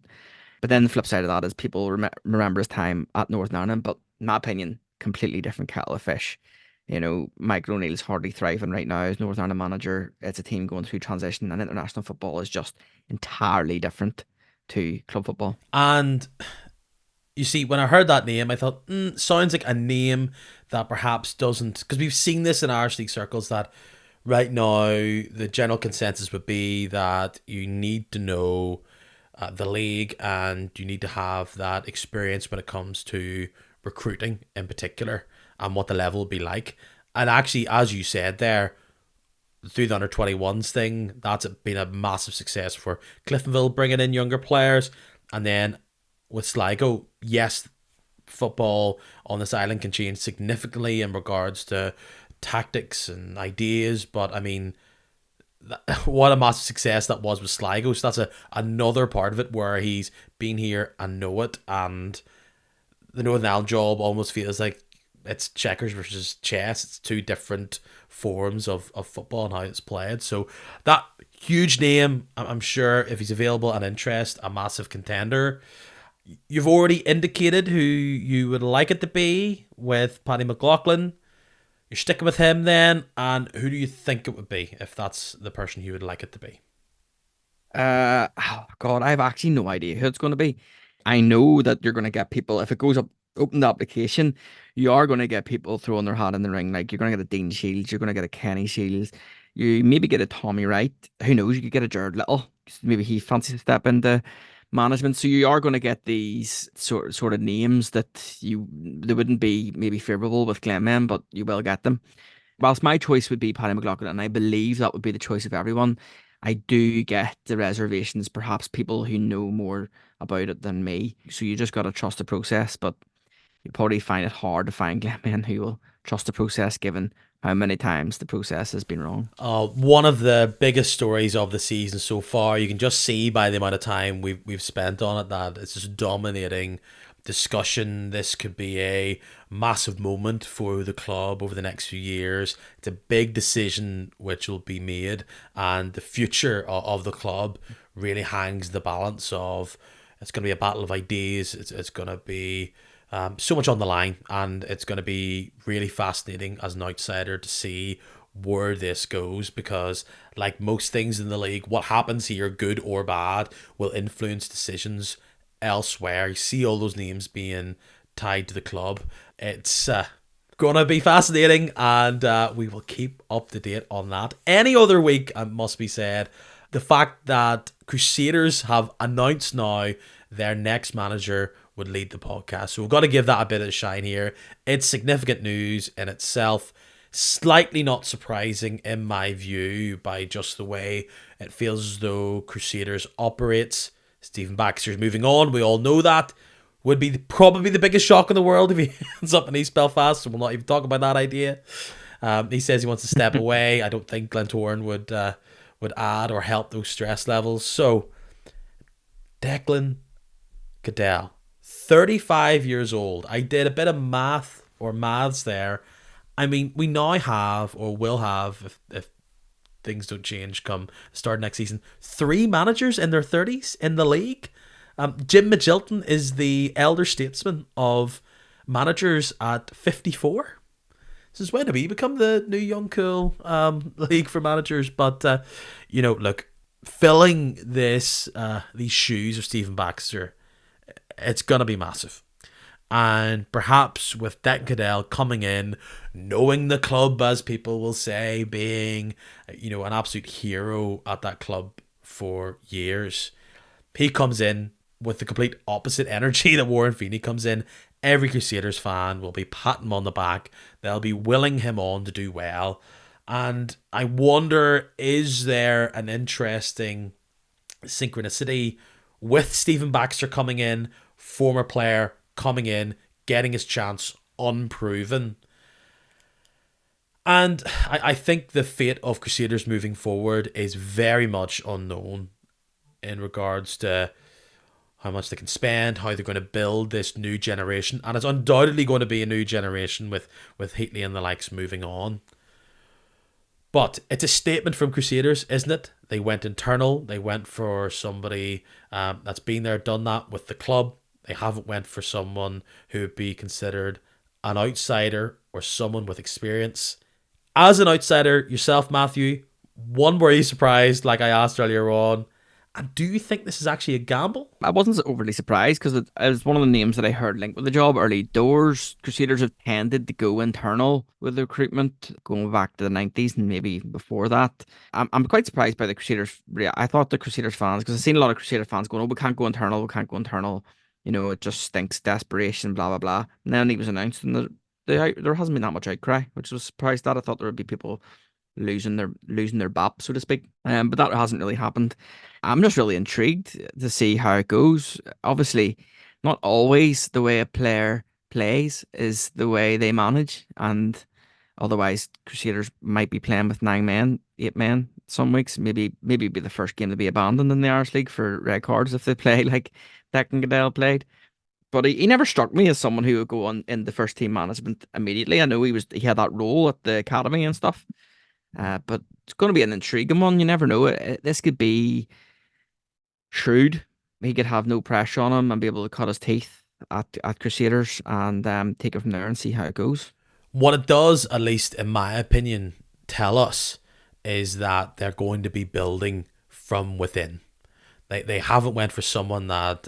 But then the flip side of that is people remember his time at Northern Ireland, but in my opinion, completely different kettle of fish. You know, Michael O'Neill's hardly thriving right now as Northern Ireland manager. It's a team going through transition, and international football is just entirely different to club football. And you see, when I heard that name, I thought, sounds like a name that perhaps doesn't, because we've seen this in Irish League circles, that right now the general consensus would be that you need to know the league, and you need to have that experience when it comes to recruiting in particular, and what the level will be like. And actually, as you said there, through the under 21s thing, that's been a massive success for Cliftonville, bringing in younger players. And then with Sligo, yes, football on this island can change significantly in regards to tactics and ideas, but I mean, what a massive success that was with Sligo. So that's another part of it where he's been here and know it. And the Northern Ireland job almost feels like it's checkers versus chess. It's two different forms of football and how it's played. So that huge name, I'm sure if he's available and interest, a massive contender. You've already indicated who you would like it to be with Paddy McLaughlin. You're sticking with him then, and who do you think it would be if that's the person you would like it to be? Oh God, I have actually no idea who it's going to be. I know that you're going to get people, if it goes up, open the application, you are going to get people throwing their hat in the ring. Like, you're going to get a Dean Shields, you're going to get a Kenny Shields, you maybe get a Tommy Wright. Who knows? You could get a Jared Little. Maybe he fancies to step into management. So you are going to get these sort of names that they wouldn't be maybe favourable with Glenmen, but you will get them. Whilst my choice would be Paddy McLaughlin, and I believe that would be the choice of everyone, I do get the reservations, perhaps people who know more about it than me. So you just got to trust the process, but you probably find it hard to find Glenmen who will trust the process, given how many times the process has been wrong. One of the biggest stories of the season so far, you can just see by the amount of time we've spent on it that it's just dominating discussion. This could be a massive moment for the club over the next few years. It's a big decision which will be made, and the future of the club really hangs in the balance of, it's going to be a battle of ideas. It's going to be so much on the line, and it's going to be really fascinating as an outsider to see where this goes, because like most things in the league, what happens here, good or bad, will influence decisions elsewhere. You see all those names being tied to the club. It's going to be fascinating, and we will keep up to date on that. Any other week, it must be said, the fact that Crusaders have announced now their next manager would lead the podcast. So we've got to give that a bit of shine here. It's significant news in itself. Slightly not surprising in my view by just the way it feels as though Crusaders operates. Stephen Baxter's moving on. We all know that. Would be probably the biggest shock in the world if he ends up in East Belfast. So we'll not even talk about that idea. He says he wants to step away. I don't think Glentoran would add or help those stress levels. So Declan Goodell, 35 years old. I did a bit of math or maths there. I mean, we now have, or will have, if things don't change come start next season, three managers in their 30s in the league. Jim Magilton is the elder statesman of managers at 54. This is when do we become the new young cool league for managers? But look, filling these shoes of Stephen Baxter, it's gonna be massive. And perhaps with Declan Goodell coming in, knowing the club, as people will say, being an absolute hero at that club for years, he comes in with the complete opposite energy that Warren Feeney comes in. Every Crusaders fan will be patting him on the back. They'll be willing him on to do well. And I wonder, is there an interesting synchronicity with Stephen Baxter coming in, former player coming in, getting his chance unproven? And I think the fate of Crusaders moving forward is very much unknown in regards to how much they can spend, how they're going to build this new generation. And it's undoubtedly going to be a new generation with Heatley and the likes moving on. But it's a statement from Crusaders, isn't it? They went internal. They went for somebody that's been there, done that with the club. They haven't went for someone who would be considered an outsider or someone with experience. As an outsider yourself, Matthew, were you surprised, like I asked earlier on? And do you think this is actually a gamble? I wasn't overly surprised because it was one of the names that I heard linked with the job early doors. Crusaders have tended to go internal with the recruitment, going back to the 90s and maybe before that. I'm quite surprised by the Crusaders. I thought the Crusaders fans, because I've seen a lot of Crusader fans going, oh, we can't go internal, we can't go internal. It just stinks, desperation, blah, blah, blah. And then he was announced and there hasn't been that much outcry, which was surprised that. I thought there would be people losing their bap, so to speak. But that hasn't really happened. I'm just really intrigued to see how it goes. Obviously, not always the way a player plays is the way they manage, and otherwise Crusaders might be playing with 9 men, 8 men some weeks. Maybe it'd be the first game to be abandoned in the Irish League for red cards if they play like Declan Goodell played. But he never struck me as someone who would go on in the first team management immediately. I know he had that role at the academy and stuff. But it's going to be an intriguing one. You never know. This could be shrewd. He could have no pressure on him and be able to cut his teeth at Crusaders and take it from there and see how it goes. What it does, at least in my opinion, tell us is that they're going to be building from within. They haven't went for someone that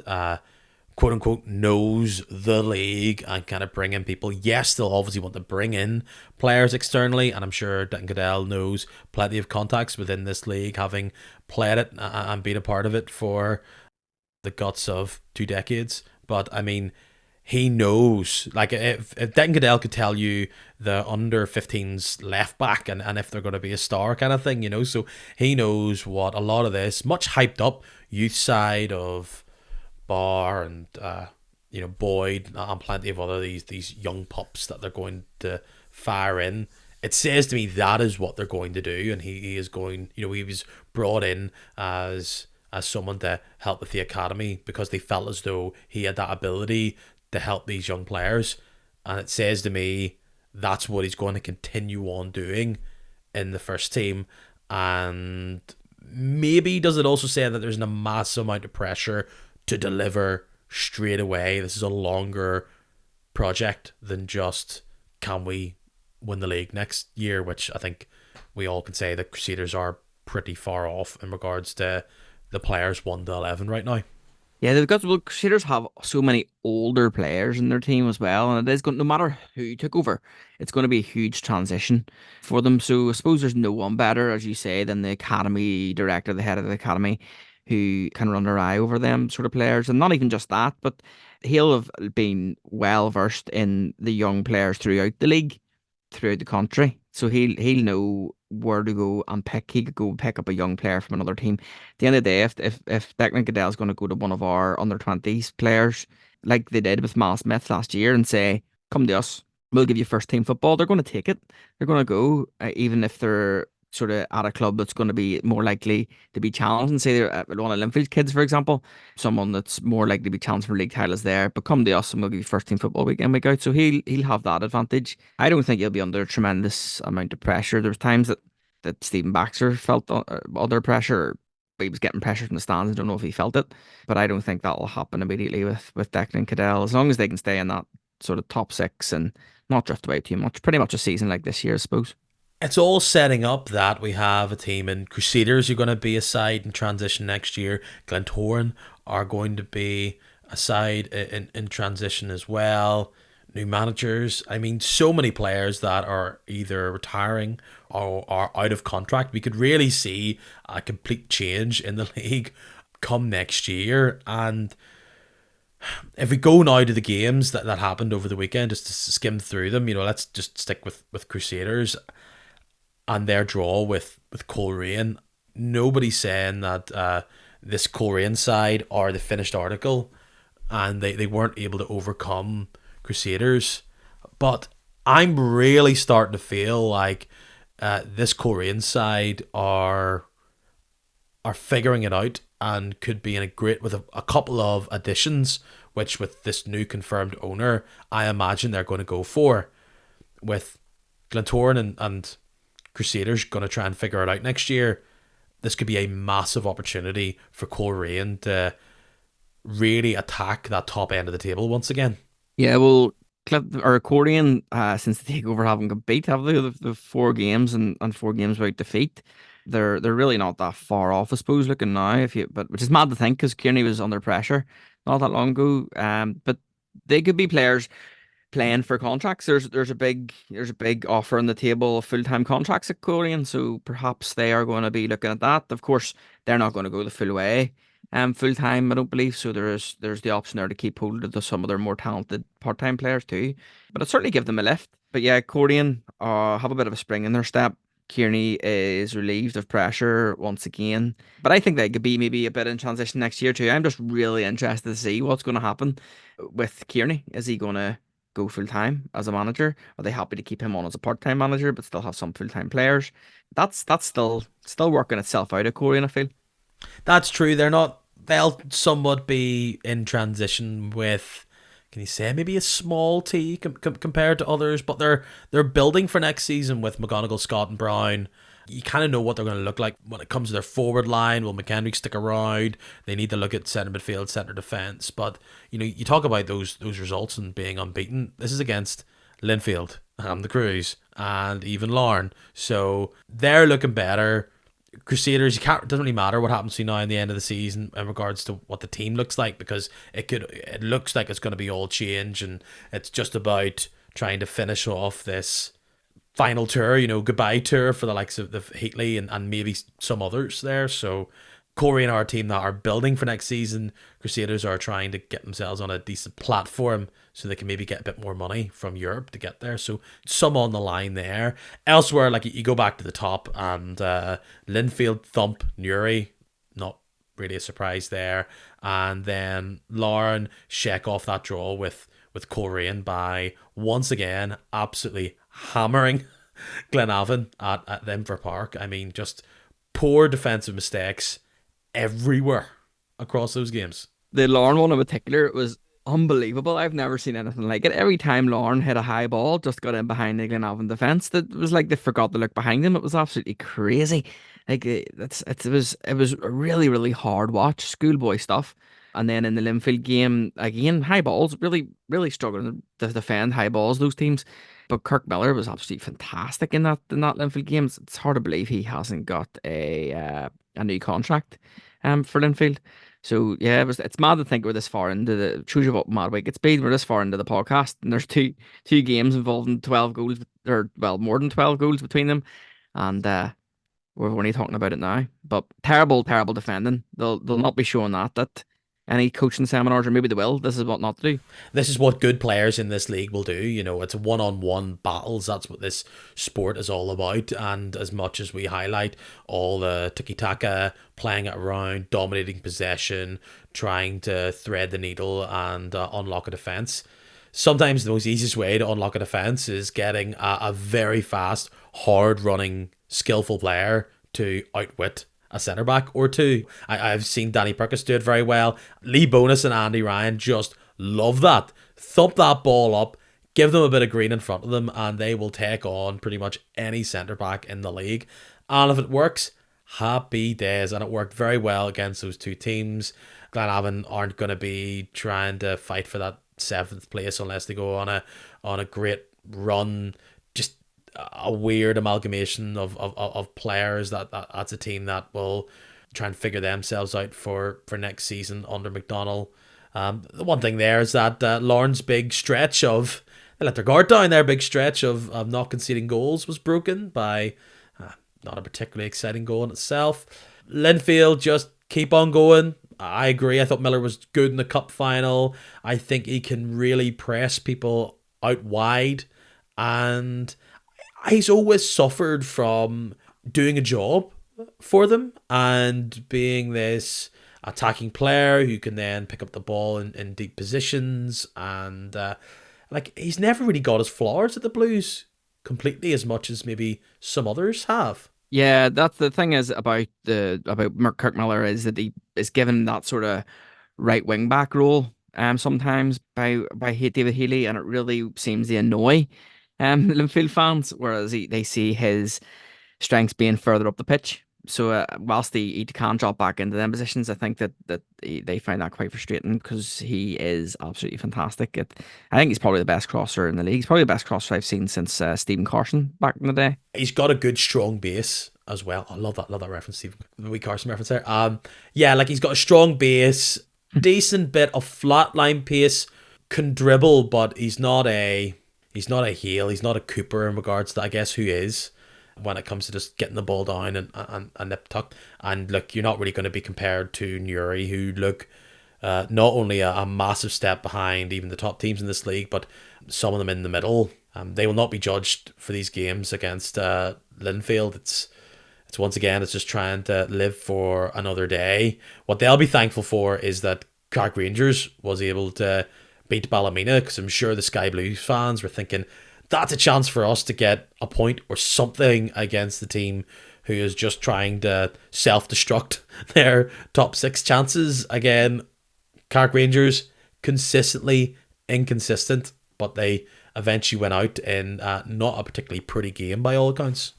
quote unquote knows the league and kind of bring in people. Yes, they'll obviously want to bring in players externally, and I'm sure Declan Goodell knows plenty of contacts within this league, having played it and been a part of it for the guts of 2 decades. But I mean, he knows, like, if Declan Goodell could tell you the under 15s left back and if they're going to be a star kind of thing, so he knows what a lot of this much hyped up youth side of Barr and Boyd and plenty of other these young pups that they're going to fire in. It says to me that is what they're going to do, and he is going. He was brought in as someone to help with the academy because they felt as though he had that ability to help these young players, and it says to me that's what he's going to continue on doing in the first team. And maybe does it also say that there's a massive amount of pressure to deliver straight away? This is a longer project than just can we win the league next year, which I think we all can say the Crusaders are pretty far off in regards to the players 1 to 11 right now. Yeah, Crusaders have so many older players in their team as well, and it is going, no matter who took over, it's going to be a huge transition for them. So I suppose there's no one better, as you say, than the academy director, the head of the academy, who can run their eye over them sort of players. And not even just that, but he'll have been well versed in the young players throughout the league, throughout the country, So he'll know where to go and pick. He could go pick up a young player from another team. At the end of the day, if Declan Goodell's going to go to one of our under 20s players, like they did with Mal Smith last year, and say, "Come to us, we'll give you first team football," they're going to take it. They're going to go, even if they're sort of at a club that's going to be more likely to be challenged. And say they're at one of Linfield's kids, for example, someone that's more likely to be challenged for league titles there. But come to us, and we'll give you first team football week in week out. So he'll have that advantage. I don't think he'll be under a tremendous amount of pressure. There's times that Stephen Baxter felt under pressure. He was getting pressure from the stands. I don't know if he felt it, but I don't think that will happen immediately with Declan Cadell. As long as they can stay in that sort of top six and not drift away too much. Pretty much a season like this year, I suppose. It's all setting up that we have a team in Crusaders who are going to be a side in transition next year. Glentoran are going to be a side in transition as well. New managers. I mean, so many players that are either retiring or are out of contract. We could really see a complete change in the league come next year. And if we go now to the games that happened over the weekend, just to skim through them, let's just stick with Crusaders and their draw with Coleraine. Nobody's saying that this Coleraine side are the finished article and they weren't able to overcome Crusaders. But I'm really starting to feel like this Coleraine side are figuring it out and could be in a great with a couple of additions, which with this new confirmed owner, I imagine they're going to go for. With Glentoran and Crusaders going to try and figure it out next year, this could be a massive opportunity for Coleraine to really attack that top end of the table once again. Yeah, well, Accordion, since the takeover, haven't got beat, have they? The 4 games and 4 games without defeat. They're really not that far off, I suppose, looking now. But which is mad to think because Kearney was under pressure not that long ago. But they could be players playing for contracts. There's a big offer on the table of full-time contracts at Korean, so perhaps they are going to be looking at that. Of course, they're not going to go the full way, full time. I don't believe so. There's the option there to keep hold of some of their more talented part-time players too, but I'd certainly give them a lift. But yeah, Korean have a bit of a spring in their step. Kearney is relieved of pressure once again, but I think they could be maybe a bit in transition next year too. I'm just really interested to see what's going to happen with Kearney. Is he going to go full time as a manager? Are they happy to keep him on as a part time manager but still have some full time players? That's still working itself out at Korean, I feel. That's true. They're not. They'll somewhat be in transition with. Can you say maybe a small T compared to others? But they're building for next season with McGonigal, Scott, and Brown. You kind of know what they're going to look like when it comes to their forward line. Will McHenry stick around? They need to look at centre midfield, centre defence. But you talk about those results and being unbeaten. This is against Linfield, the Cruise, and even Larne. So they're looking better. Crusaders, it doesn't really matter what happens to you now in the end of the season in regards to what the team looks like, because it looks like it's going to be all change, and it's just about trying to finish off this final tour, goodbye tour for the likes of the Heatley and maybe some others there. So Corey and our team that are building for next season. Crusaders are trying to get themselves on a decent platform so they can maybe get a bit more money from Europe to get there. So some on the line there. Elsewhere, like you go back to the top and Linfield thump Newry. Not really a surprise there. And then Lauren shake off that draw with Coleraine by once again absolutely hammering Glenavon at Inver Park. I mean, just poor defensive mistakes everywhere across those games. The Larne one in particular was unbelievable. I've never seen anything like it. Every time Larne hit a high ball, just got in behind the Glenavon defence. That was like they forgot to look behind them. It was absolutely crazy. Like it was a really really hard watch, schoolboy stuff. And then in the Linfield game, again, high balls, really, really struggling to defend high balls, those teams. But Kirk Miller was absolutely fantastic in that Linfield game. It's hard to believe he hasn't got a new contract for Linfield. So yeah, it's mad to think we're this far into the shows you what mad week it's been. We're this far into the podcast, and there's two games involving 12 goals, or well, more than 12 goals between them, and we're only talking about it now. But terrible, terrible defending. They'll not be showing that any coaching seminars, or maybe they will. This is what not to do. This is what good players in this league will do. You know, it's one-on-one battles. That's what this sport is all about. And as much as we highlight all the tiki-taka, playing it around, dominating possession, trying to thread the needle and unlock a defense, sometimes the most easiest way to unlock a defense is getting a very fast, hard-running, skillful player to outwit a centre back or two. I've seen Danny Perkins do it very well. Lee Bonus and Andy Ryan just love that. Thump that ball up, give them a bit of green in front of them, and they will take on pretty much any centre back in the league. And if it works, happy days. And it worked very well against those two teams. Glenavon aren't going to be trying to fight for that 7th place unless they go on a great run. Just a weird amalgamation of players that's a team that will try and figure themselves out for next season under McDonnell. The one thing there is that Lauren's big stretch of they let their guard down. Their big stretch of not conceding goals was broken by not a particularly exciting goal in itself. Linfield just keep on going. I agree. I thought Miller was good in the cup final. I think he can really press people out wide, and he's always suffered from doing a job for them and being this attacking player who can then pick up the ball in deep positions. And he's never really got his flowers at the Blues completely as much as maybe some others have. Yeah, that's the thing is about Kirk Miller is that he is given that sort of right wing back role sometimes by David Healy, and it really seems to annoy Linfield fans, whereas they see his strengths being further up the pitch. So whilst he can drop back into them positions, I think that they find that quite frustrating because he is absolutely fantastic. I think he's probably the best crosser in the league. He's probably the best crosser I've seen since Stephen Carson back in the day. He's got a good strong base as well. I love that reference, Stephen. The wee Carson reference there. Yeah, like he's got a strong base, decent bit of flatline pace, can dribble, but he's not a heel. He's not a Cooper in regards to, I guess, who is when it comes to just getting the ball down and nip tuck. And look, you're not really going to be compared to Newry, who look not only a massive step behind even the top teams in this league, but some of them in the middle. They will not be judged for these games against Linfield. It's once again, it's just trying to live for another day. What they'll be thankful for is that Cork Rangers was able to beat Ballymena, because I'm sure the Sky Blues fans were thinking, that's a chance for us to get a point or something against the team who is just trying to self-destruct their top 6 chances. Again, Cork Rangers, consistently inconsistent, but they eventually went out in not a particularly pretty game by all accounts.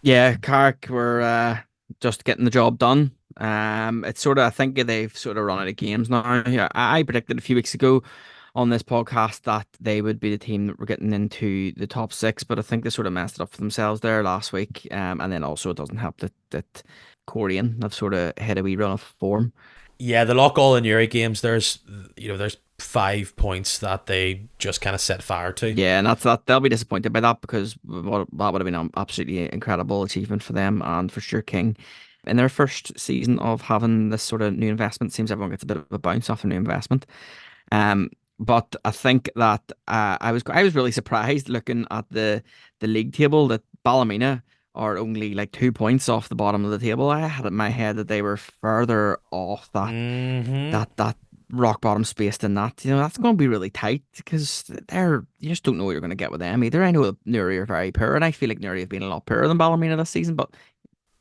Yeah, Cork were just getting the job done. It's sort of, I think they've sort of run out of games now. Yeah, I predicted a few weeks ago on this podcast that they would be the team that were getting into the top 6, but I think they sort of messed it up for themselves there last week. And then also it doesn't help that Korean have sort of hit a wee run of form. Yeah, the lock all in Uri games, there's 5 points that they just kind of set fire to. Yeah, and that they'll be disappointed by that, because that would have been an absolutely incredible achievement for them and for Stuart King. In their first season of having this sort of new investment, seems everyone gets a bit of a bounce off their new investment. But I think that I was really surprised looking at the league table that Ballymena are only like 2 points off the bottom of the table. I had it in my head that they were further off that rock bottom space than that. That's going to be really tight, because you just don't know what you're going to get with them either. I know Newry are very poor, and I feel like Newry have been a lot poorer than Ballymena this season, but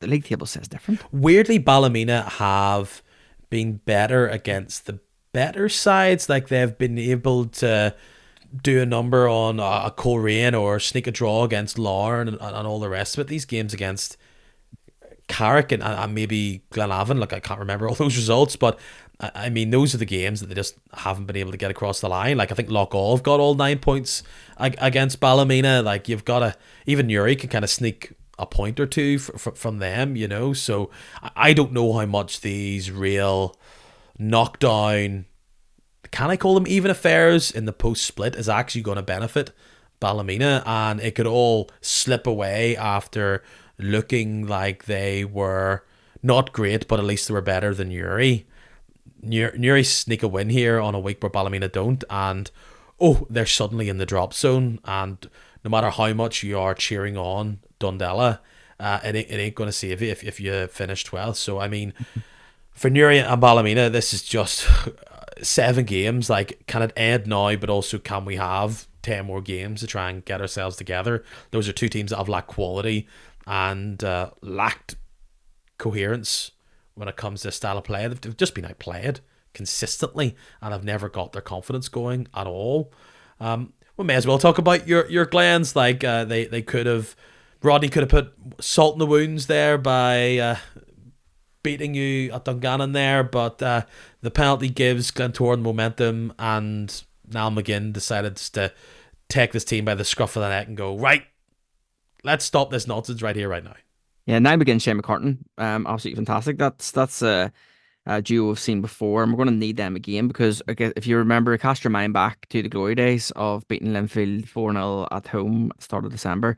the league table says different. Weirdly, Ballymena have been better against the better sides. Like, they've been able to do a number on a Coleraine or sneak a draw against Larne and all the rest of it. These games against Carrick and maybe Glenavon, like, I can't remember all those results, but I mean, those are the games that they just haven't been able to get across the line. Like, I think Loughgall have got all 9 points against Ballymena. Like, you've got even Newry can kind of sneak a point or two from them, so I don't know how much these real knockdown, can I call them even affairs in the post-split, is actually going to benefit Ballymena, and it could all slip away after looking like they were not great, but at least they were better than Newry. Newry sneak a win here on a week where Ballymena don't, and they're suddenly in the drop zone. And no matter how much you are cheering on Dundela, it ain't going to save you if you finish 12th. So I mean, for Newry and Ballymena, this is just 7 games. Like, can it end now? But also, can we have 10 more games to try and get ourselves together? Those are two teams that have lacked quality and lacked coherence when it comes to style of play. They've just been outplayed consistently and have never got their confidence going at all. We may as well talk about your Glens. Like, they could have, Rodney could have put salt in the wounds there by beating you at Dungannon there, but the penalty gives Glentoran momentum, and Niall McGinn decided to take this team by the scruff of the neck and go, right, let's stop this nonsense right here, right now. Yeah, now begins Shane McCartan. Absolutely fantastic. That's a duo we've seen before, and we're going to need them again because, again, if you remember, cast your mind back to the glory days of beating Linfield 4-0 at home at the start of December.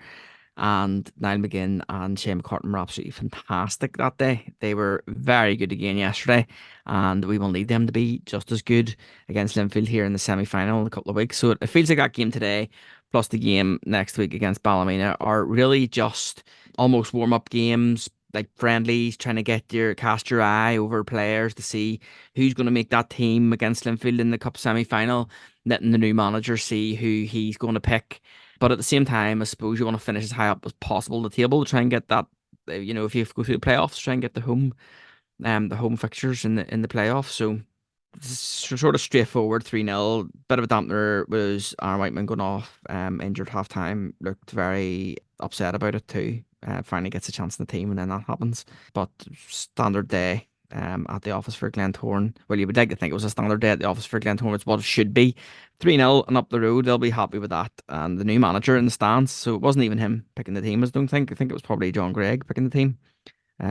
And Niall McGinn and Shane McCartan were absolutely fantastic that day. They were very good again yesterday, and we will need them to be just as good against Linfield here in the semi-final in a couple of weeks. So it feels like that game today, plus the game next week against Ballymena, are really just almost warm-up games, like friendlies, trying to cast your eye over players to see who's going to make that team against Linfield in the cup semi-final, letting the new manager see who he's going to pick. But at the same time, I suppose you want to finish as high up as possible the table to try and get that, if you have to go through the playoffs, try and get the home fixtures in the playoffs. So sort of straightforward 3-0. Bit of a dampener was Aaron Whiteman going off, injured half time. Looked very upset about it too. Finally gets a chance in the team, and then that happens. But standard day at the office for Glentoran. Well, you would like to think it was a standard day at the office for Glentoran. It's what it should be. 3-0 and up the road. They'll be happy with that. And the new manager in the stands. So it wasn't even him picking the team, I don't think. I think it was probably John Gregg picking the team.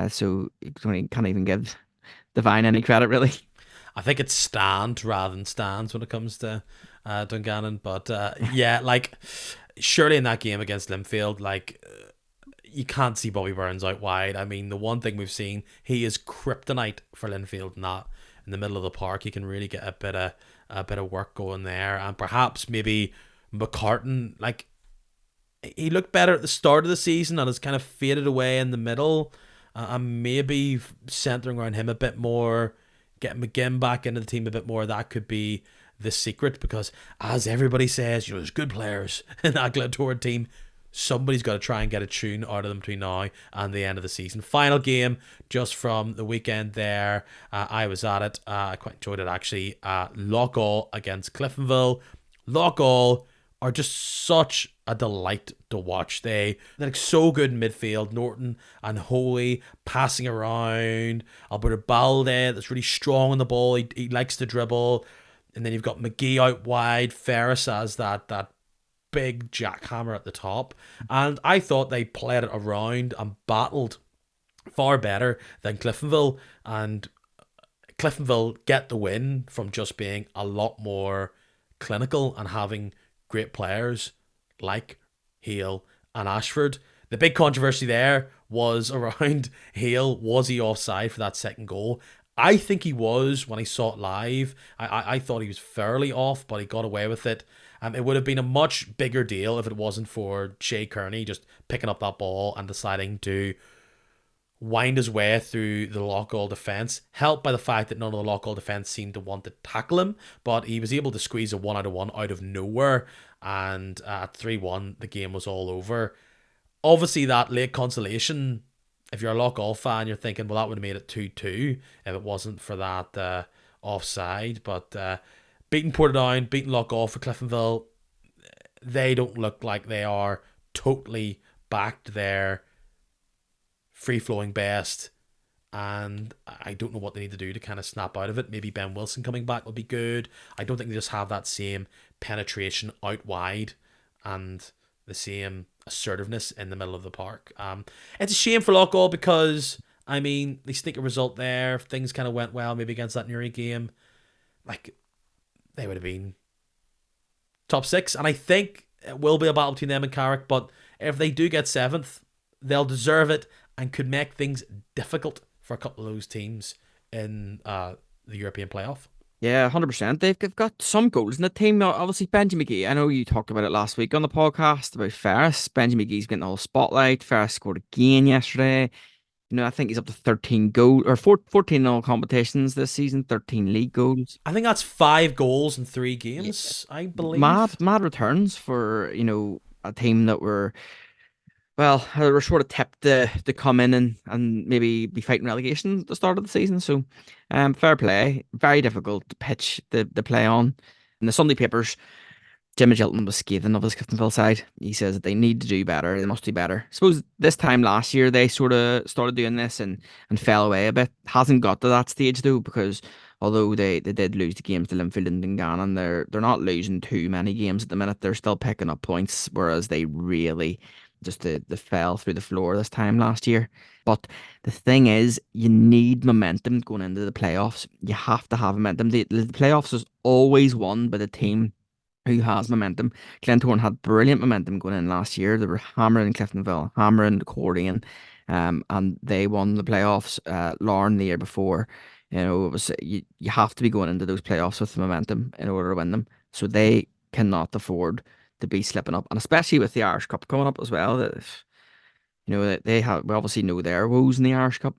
So you can't even give Devine any credit, really. I think it's stand rather than stands when it comes to Dungannon. But yeah, like, surely in that game against Linfield, like, you can't see Bobby Burns out wide. I mean, the one thing we've seen, he is kryptonite for Linfield, not in the middle of the park. He can really get a bit of work going there. And perhaps maybe McCartan, like, he looked better at the start of the season and has kind of faded away in the middle. And maybe centering around him a bit more, getting McGinn back into the team a bit more, that could be the secret. Because as everybody says, there's good players in that Glentoran team. Somebody's got to try and get a tune out of them between now and the end of the season. Final game just from the weekend there. I was at it. I quite enjoyed it, actually. Loughgall against Cliftonville. Loughgall are just such a delight to watch. They're like so good in midfield. Norton and Holy passing around. Alberto Balde, that's really strong on the ball. He likes to dribble. And then you've got McGee out wide. Ferris as that big jackhammer at the top. And I thought they played it around and battled far better than Cliftonville. And Cliftonville get the win from just being a lot more clinical and having great players like Hale and Ashford. The big controversy there was around Hale. Was he offside for that second goal? I think he was when I saw it live. I thought he was fairly off, but he got away with it. It would have been a much bigger deal if it wasn't for Shay Kearney just picking up that ball and deciding to wind his way through the Loughgall defence, helped by the fact that none of the Loughgall defence seemed to want to tackle him, but he was able to squeeze a 1-out-of-1 out of nowhere, and at 3-1 the game was all over. Obviously that late consolation, if you're a Loughgall fan, you're thinking, well, that would have made it 2-2 if it wasn't for that offside. But beating Portadown, beating Loughgall for Cliftonville, they don't look like they are totally back to their free-flowing best, and I don't know what they need to do to kind of snap out of it. Maybe Ben Wilson coming back will be good. I don't think they just have that same penetration out wide and the same assertiveness in the middle of the park. It's a shame for Loughgall because, I mean, they sneak a result there. If things kind of went well, maybe against that Newry game, like, they would have been top 6, and I think it will be a battle between them and Carrick, but if they do get 7th, they'll deserve it and could make things difficult for a couple of those teams in the European playoff. Yeah, 100%. They've got some goals in the team. Obviously, Benji McGee. I know you talked about it last week on the podcast about Ferris. Benji McGee's getting all the spotlight. Ferris scored again yesterday. I think he's up to 13 goals or 14 in all competitions this season, 13 league goals. I think that's 5 goals in three Yeah, games, I mad, believe. mad returns for, a team that were, well, they were sort of tipped to come in and maybe be fighting relegation at the start of the season. So, fair play. Very difficult pitch to play on. In the Sunday papers, Jim Magilton was scathing of his Cliftonville side. He says that they need to do better. They must do better. I suppose this time last year they sort of started doing this and fell away a bit. Hasn't got to that stage though, because although they did lose the games to Linfield and Dungannon, they're not losing too many games at the minute. They're still picking up points, whereas they really just they fell through the floor this time last year. But the thing is, you need momentum going into the playoffs. You have to have momentum. The playoffs is always won by the team who has momentum. Glentoran had brilliant momentum going in last year. They were hammering Cliftonville, hammering Cordian, and they won the playoffs. Larne the year before. It was you have to be going into those playoffs with momentum in order to win them. So they cannot afford to be slipping up, and especially with the Irish Cup coming up as well. That they have we obviously know their woes in the Irish Cup.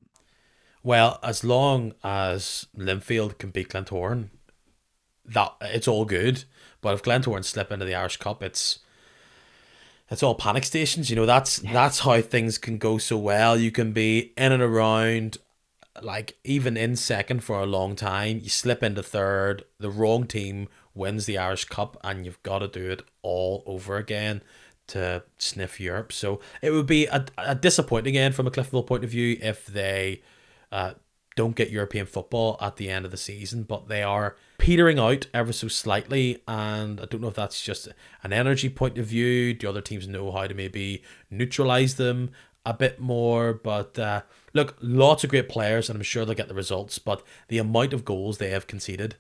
Well, as long as Linfield can beat Glentoran, that it's all good. But if Glentoran slip into the Irish Cup, it's all panic stations. That's how things can go so well. You can be in and around, like even in second for a long time. You slip into third, the wrong team wins the Irish Cup, and you've got to do it all over again to sniff Europe. So it would be a disappointing end from a Cliftonville point of view if they uh, don't get European football at the end of the season, but they are petering out ever so slightly, and I don't know if that's just an energy point of view. Do other teams know how to maybe neutralize them a bit more? But look, lots of great players, and I'm sure they'll get the results, but the amount of goals they have conceded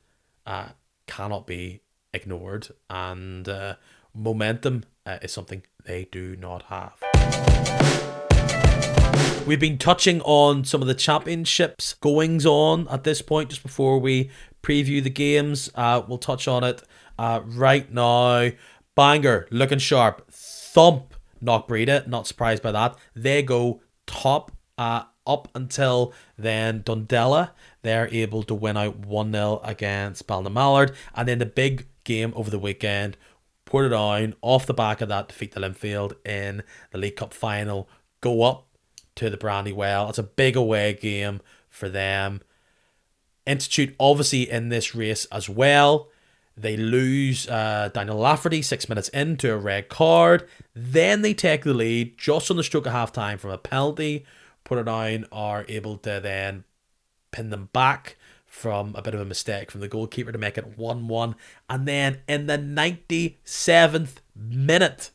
cannot be ignored, and momentum is something they do not have. We've been touching on some of the championships goings on at this point just before we preview the games. We'll touch on it right now. Bangor looking sharp. Thump Knockbreda. Not surprised by that. They go top up until then. Dundela, they're able to win out 1-0 against Ballinamallard. And then the big game over the weekend, Portadown, off the back of that defeat to Linfield in the League Cup final, go up to the Brandywell. It's a big away game for them. Institute obviously in this race as well. They lose Daniel Lafferty 6 minutes into a red card. Then they take the lead just on the stroke of half time from a penalty. Portadown are able to then pin them back from a bit of a mistake from the goalkeeper to make it 1-1. And then in the 97th minute,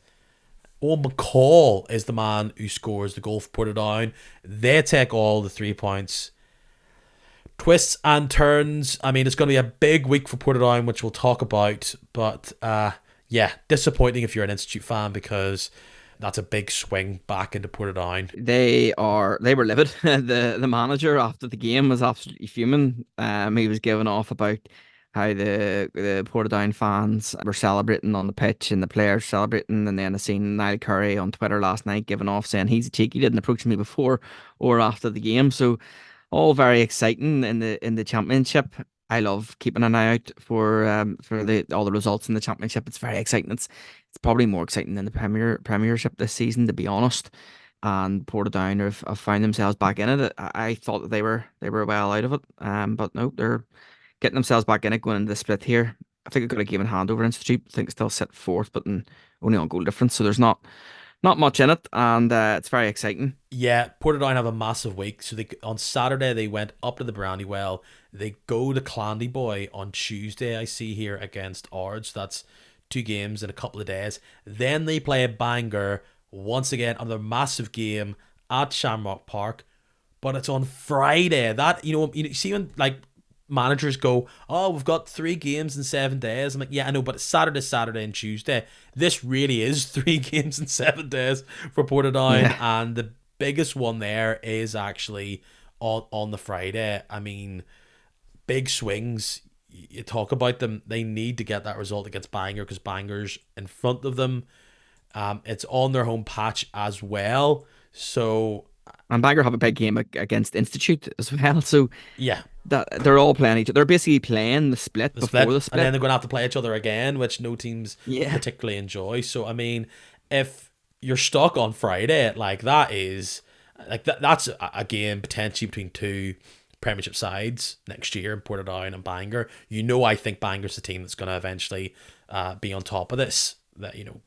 Owen McCall is the man who scores the goal for Portadown. They take all the 3 points. Twists and turns. I mean, it's going to be a big week for Portadown, which we'll talk about. But yeah, disappointing if you're an Institute fan, because that's a big swing back into Portadown. They were livid. The manager after the game was absolutely fuming. He was giving off about how the Portadown fans were celebrating on the pitch and the players celebrating, and then I seen Niall Curry on Twitter last night giving off saying he's a cheeky, didn't approach me before or after the game. So all very exciting in the championship. I love keeping an eye out for all the results in the championship. It's very exciting. It's probably more exciting than the Premiership this season, to be honest. And Portadown have found themselves back in it. I thought that they were well out of it, but no, they're getting themselves back in it going into the split here. I think they've got a game in hand over Institute. I think it's still set fourth, but only on goal difference. So there's not much in it, and it's very exciting. Yeah, Portadown have a massive week. So on Saturday they went up to the Brandywell. They go to Clandyboy on Tuesday, I see here, against Ards. That's 2 games in a couple of days. Then they play Bangor once again, another massive game at Shamrock Park. But it's on Friday. That you see when like managers go, oh, we've got 3 games in 7 days. I'm like, yeah, I know, but it's Saturday, and Tuesday. This really is 3 games in 7 days for Portadown, Yeah. and the biggest one there is actually on the Friday. I mean, big swings. You talk about them. They need to get that result against Bangor because Bangor's in front of them. It's on their home patch as well. So And Bangor have a big game against Institute as well. So yeah, that they're all playing each other. They're basically playing the split the before split, the and split. then they're going to have to play each other again, which no teams Yeah. particularly enjoy. So I mean, if you're stuck on Friday, like that is like that's a game potentially between two Premiership sides next year in Portadown and Bangor. I think Bangor's the team that's going to eventually be on top of this.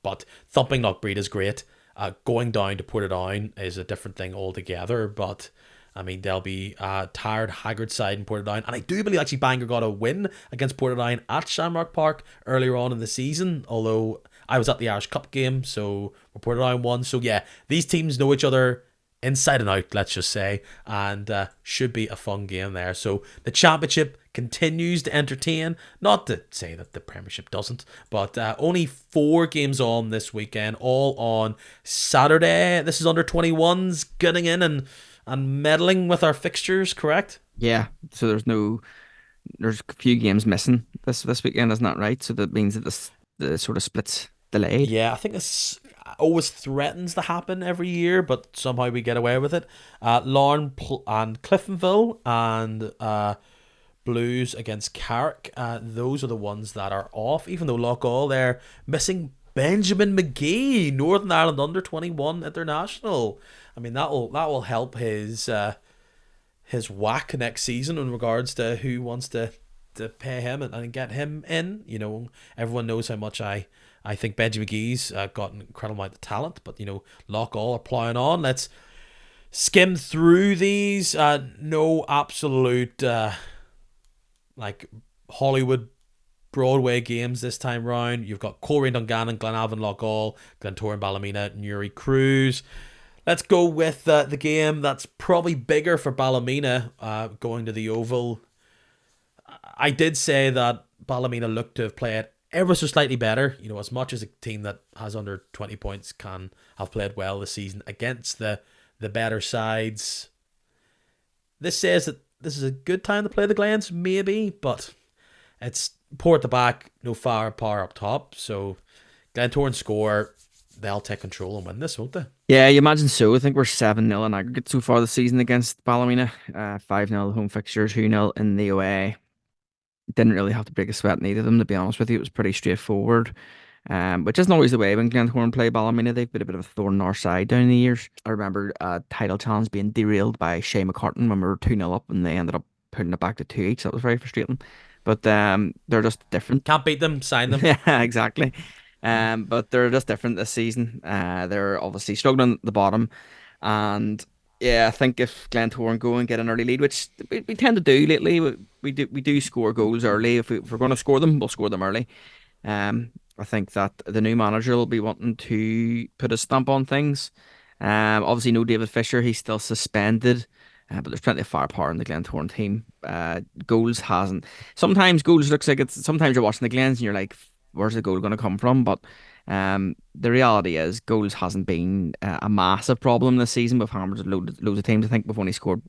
But thumping Knockbreed is great. Going down to Portadown is a different thing altogether. But I mean, they'll be tired, haggard side in Portadown. And I do believe actually Bangor got a win against Portadown at Shamrock Park earlier on in the season. Although I was at the Irish Cup game, so Portadown won. So yeah, these teams know each other inside and out, let's just say, and should be a fun game there. So the championship continues to entertain. Not to say that the Premiership doesn't, but only 4 games on this weekend, all on Saturday. This is under 21s getting in and meddling with our fixtures, correct? Yeah. So there's a few games missing this weekend, isn't that right? So that means that the sort of splits delayed. Yeah, I think this always threatens to happen every year, but somehow we get away with it. Larne and Cliftonville and Blues against Carrick. Those are the ones that are off, even though Loughgall, they're missing Benjamin McGee, Northern Ireland under 21 international. I mean, that will help his whack next season in regards to who wants to pay him and get him in. Everyone knows how much I think Benji McGee's got an incredible amount of talent, but Loughgall are ploughing on. Let's skim through these. No absolute like Hollywood Broadway games this time round. You've got Coleraine Dungannon, Glenavon Loughgall, Glentoran Ballymena, Newry Cruise. Let's go with the game that's probably bigger for Ballymena going to the Oval. I did say that Ballymena looked to have played ever so slightly better. As much as a team that has under 20 points can have played well this season against the better sides. This says that this is a good time to play the Glens, maybe, but it's poor at the back, no firepower up top. So Glentoran score, they'll take control and win this, won't they? Yeah, you imagine so. I think we're 7-0 in aggregate so far this season against Ballymena. 5-0 home fixture, 2-0 in the away. Didn't really have to break a sweat in either of them, to be honest with you. It was pretty straightforward. Which isn't always the way when Glentoran play Ballymena. They've been a bit of a thorn in our side down the years. I remember a title challenge being derailed by Shea McCartan when we were 2-0 up and they ended up putting it back to 2 each. That was very frustrating. But they're just different. Can't beat them, sign them. Yeah, exactly. But they're just different this season. They're obviously struggling at the bottom. And yeah, I think if Glentoran go and get an early lead, which we tend to do lately, we do score goals early. If we're going to score them, we'll score them early. I think that the new manager will be wanting to put a stamp on things. Obviously, no David Fisher, he's still suspended. But there's plenty of firepower in the Glentoran team. Goals hasn't. Sometimes goals looks like it's. Sometimes you're watching the Glens and you're like, where's the goal going to come from? But the reality is, goals hasn't been a massive problem this season. We've hammered loads of teams. I think we've only scored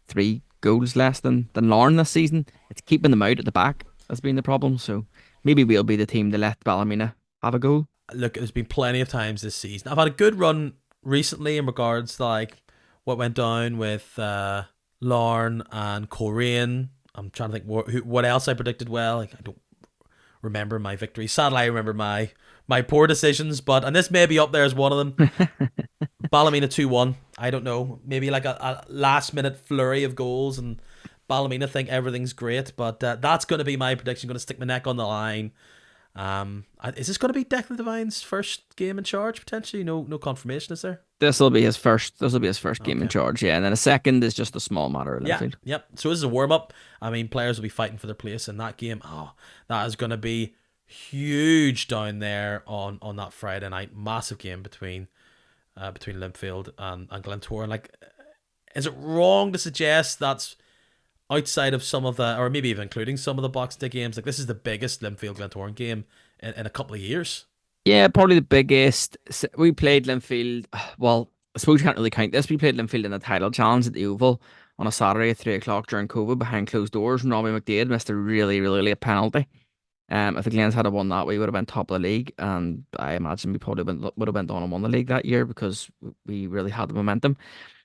3 goals less than Larne this season. It's keeping them out at the back that's been the problem. So maybe we'll be the team to let Ballymena have a goal. Look, there's been plenty of times this season. I've had a good run recently in regards to like what went down with Larne and Coleraine. I'm trying to think what else I predicted well. Like, I don't remember my victories. Sadly, I remember my poor decisions, and this may be up there as one of them. Ballymena 2-1. I don't know. Maybe like a last minute flurry of goals and Ballymena think everything's great, but that's going to be my prediction. I'm going to stick my neck on the line. Is this going to be Declan Devine's first game in charge potentially? No confirmation, is there? This will be his first game in charge, yeah. And then a second is just a small matter of Linfield. Yep. So this is a warm up. I mean, players will be fighting for their place in that game. Oh, that is going to be huge down there on that Friday night. Massive game between Linfield and Glentoran. Like, is it wrong to suggest that's outside of some of the, or maybe even including some of the Boxing Day games, like this is the biggest Linfield Glentoran game in a couple of years? Yeah, probably the biggest. We played Linfield, well, I suppose you can't really count this. We played Linfield in the title challenge at the Oval on a Saturday at 3 o'clock during COVID behind closed doors. And Robbie McDaid missed a really, really late penalty. If the Glens had won that, we would have been top of the league, and I imagine we probably would have been on and won the league that year because we really had the momentum.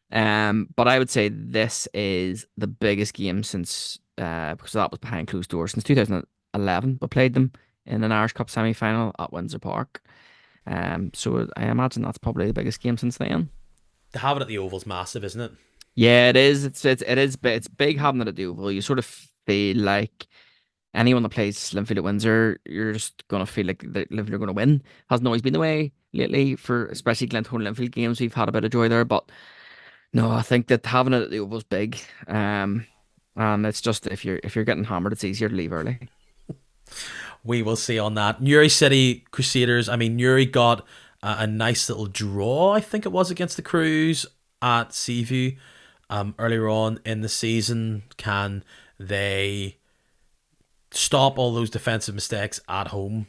But I would say this is the biggest game since because that was behind closed doors since 2011. We played them in an Irish Cup semi-final at Windsor Park. So I imagine that's probably the biggest game since then. To have it at the Oval's massive, isn't it? Yeah, it is. It's big having it at the Oval. You sort of feel like anyone that plays Linfield at Windsor, you're just gonna feel like Linfield are gonna win. Hasn't always been the way lately for especially Glentoran Linfield games. We've had a bit of joy there, but no, I think that having it at the Oval's big. And it's just if you're getting hammered, it's easier to leave early. We will see on that. Newry City Crusaders. I mean, Newry got a nice little draw, I think it was, against the Crews at Seaview earlier on in the season. Can they stop all those defensive mistakes at home?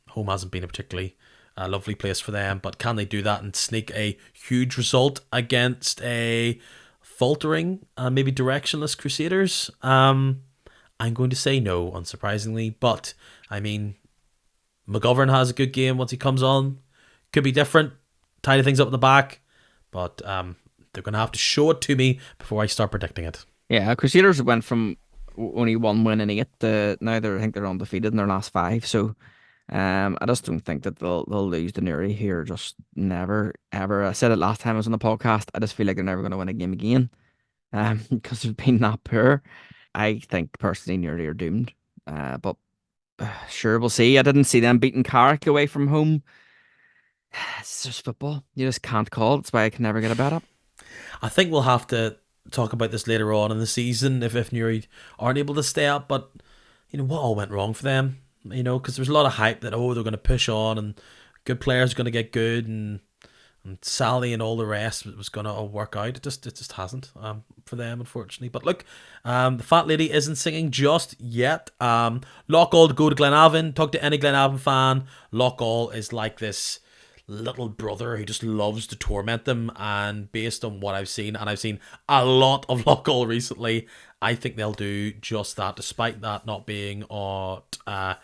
Home hasn't been a particularly lovely place for them, but can they do that and sneak a huge result against a faltering, maybe directionless Crusaders? I'm going to say no, unsurprisingly, but I mean, McGovern has a good game once he comes on. Could be different, tidy things up in the back, but they're going to have to show it to me before I start predicting it. Yeah, Crusaders went from only one win in eight to now I think they're undefeated in their last five. So I just don't think that they'll lose to Newry here. Just never ever. I said it last time I was on the podcast. I just feel like they're never going to win a game again. Because they've been that poor. I think personally Newry are doomed. But sure, we'll see. I didn't see them beating Carrick away from home. It's just football. You just can't call. That's why I can never get a bet up. I think we'll have to talk about this later on in the season if Newry aren't able to stay up. But you know what all went wrong for them? You know, because there's a lot of hype that they're going to push on and good players are going to get good and Sally and all the rest was going to all work out. It just hasn't for them, unfortunately. But look, the fat lady isn't singing just yet. Loughgall to go to Glenavon. Talk to any Glenavon fan. Loughgall is like this little brother who just loves to torment them. And based on what I've seen, and I've seen a lot of Loughgall recently, I think they'll do just that. Despite that not being at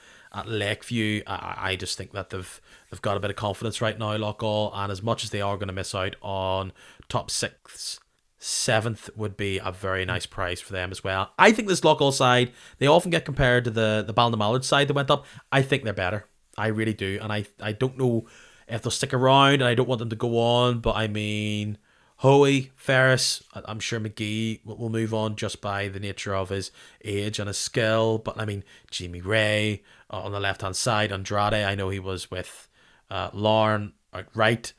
Lakeview, I just think that they've got a bit of confidence right now, Loughgall, and as much as they are going to miss out on top six, seventh would be a very nice prize for them as well. I think this Loughgall side, they often get compared to the Ballymallard side that went up. I think they're better. I really do, and I don't know if they'll stick around, and I don't want them to go on, but I mean, Hoey, Ferris, I'm sure McGee will move on just by the nature of his age and his skill. But I mean, Jamie Ray on the left hand side, Andrade, I know he was with Lauren right.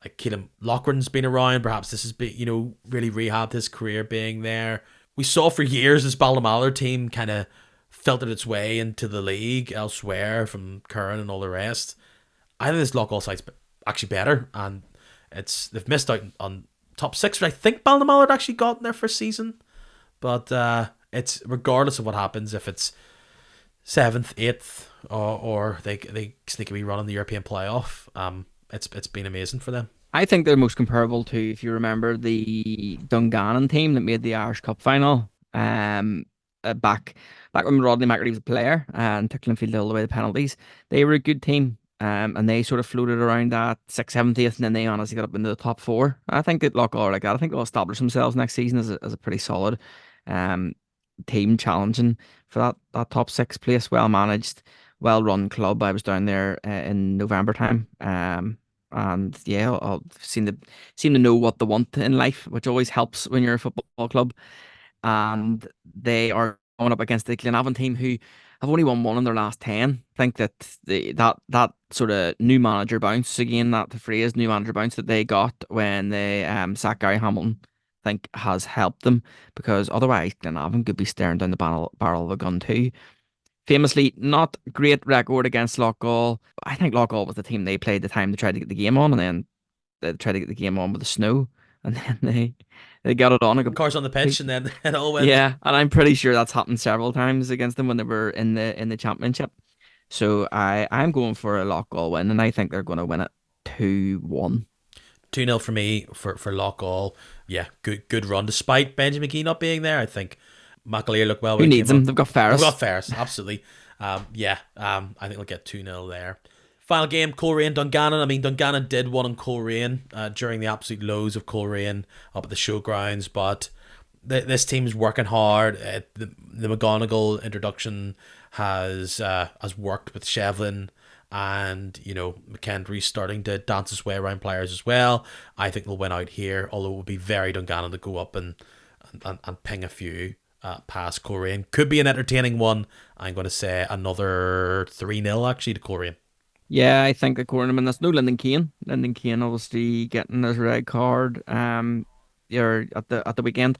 Like Keelan Loughran's been around. Perhaps this has been, really rehabbed his career being there. We saw for years this Ballymallard team kind of filtered its way into the league elsewhere from Curran and all the rest. I think this Loughgall side's actually better, and they've missed out on top six, which I think Ballymallard actually got in their first season. But it's regardless of what happens, if it's seventh, eighth, or they sneak a wee run in the European playoff, it's been amazing for them. I think they're most comparable to, if you remember, the Dungannon team that made the Irish Cup final. Back when Rodney McAree was a player and took Linfield all the way to penalties. They were a good team. And they sort of floated around that 6th, 7th, 8th, and then they honestly got up into the top four. I think that Loughgall are like that. I think they'll establish themselves next season as a pretty solid team, challenging for that top six place. Well managed, well run club. I was down there in November time, and yeah, I'll seem to know what they want in life, which always helps when you're a football club. And they are going up against the Glenavon team, who have only won one in their last 10. I think that that sort of new manager bounce, again, that the phrase new manager bounce that they got when they sacked Gary Hamilton, I think has helped them, because otherwise Glenavon could be staring down the barrel of a gun too. Famously, not great record against Loughgall. I think Loughgall was the team they played the time they tried to get the game on, and then they tried to get the game on with the snow, and then they got it on. Cars on the pitch, and then it all went. Yeah, and I'm pretty sure that's happened several times against them when they were in the championship. So I'm going for a Loughgall win, and I think they're going to win it 2-1. 2-0 for me for Lock All. Yeah, good run. Despite Benji McGee not being there, I think McAleer looked well Who when he needs came him? on. They've got They've Ferris. got Ferris, absolutely. I think they'll get 2-0 there. Final game, Coleraine Dungannon. I mean, Dungannon did one on Coleraine during the absolute lows of Coleraine up at the showgrounds, but this team's working hard. The McGonagall introduction has worked with Shevlin, and McKendry's starting to dance his way around players as well. I think they'll win out here, although it would be very Dungannon to go up and ping a few past Coleraine. Could be an entertaining one. I'm going to say another 3-0 actually to Coleraine. Yeah, I think the Cornerman. That's no Lyndon Kane. Lyndon Kane obviously getting his red card. At the weekend.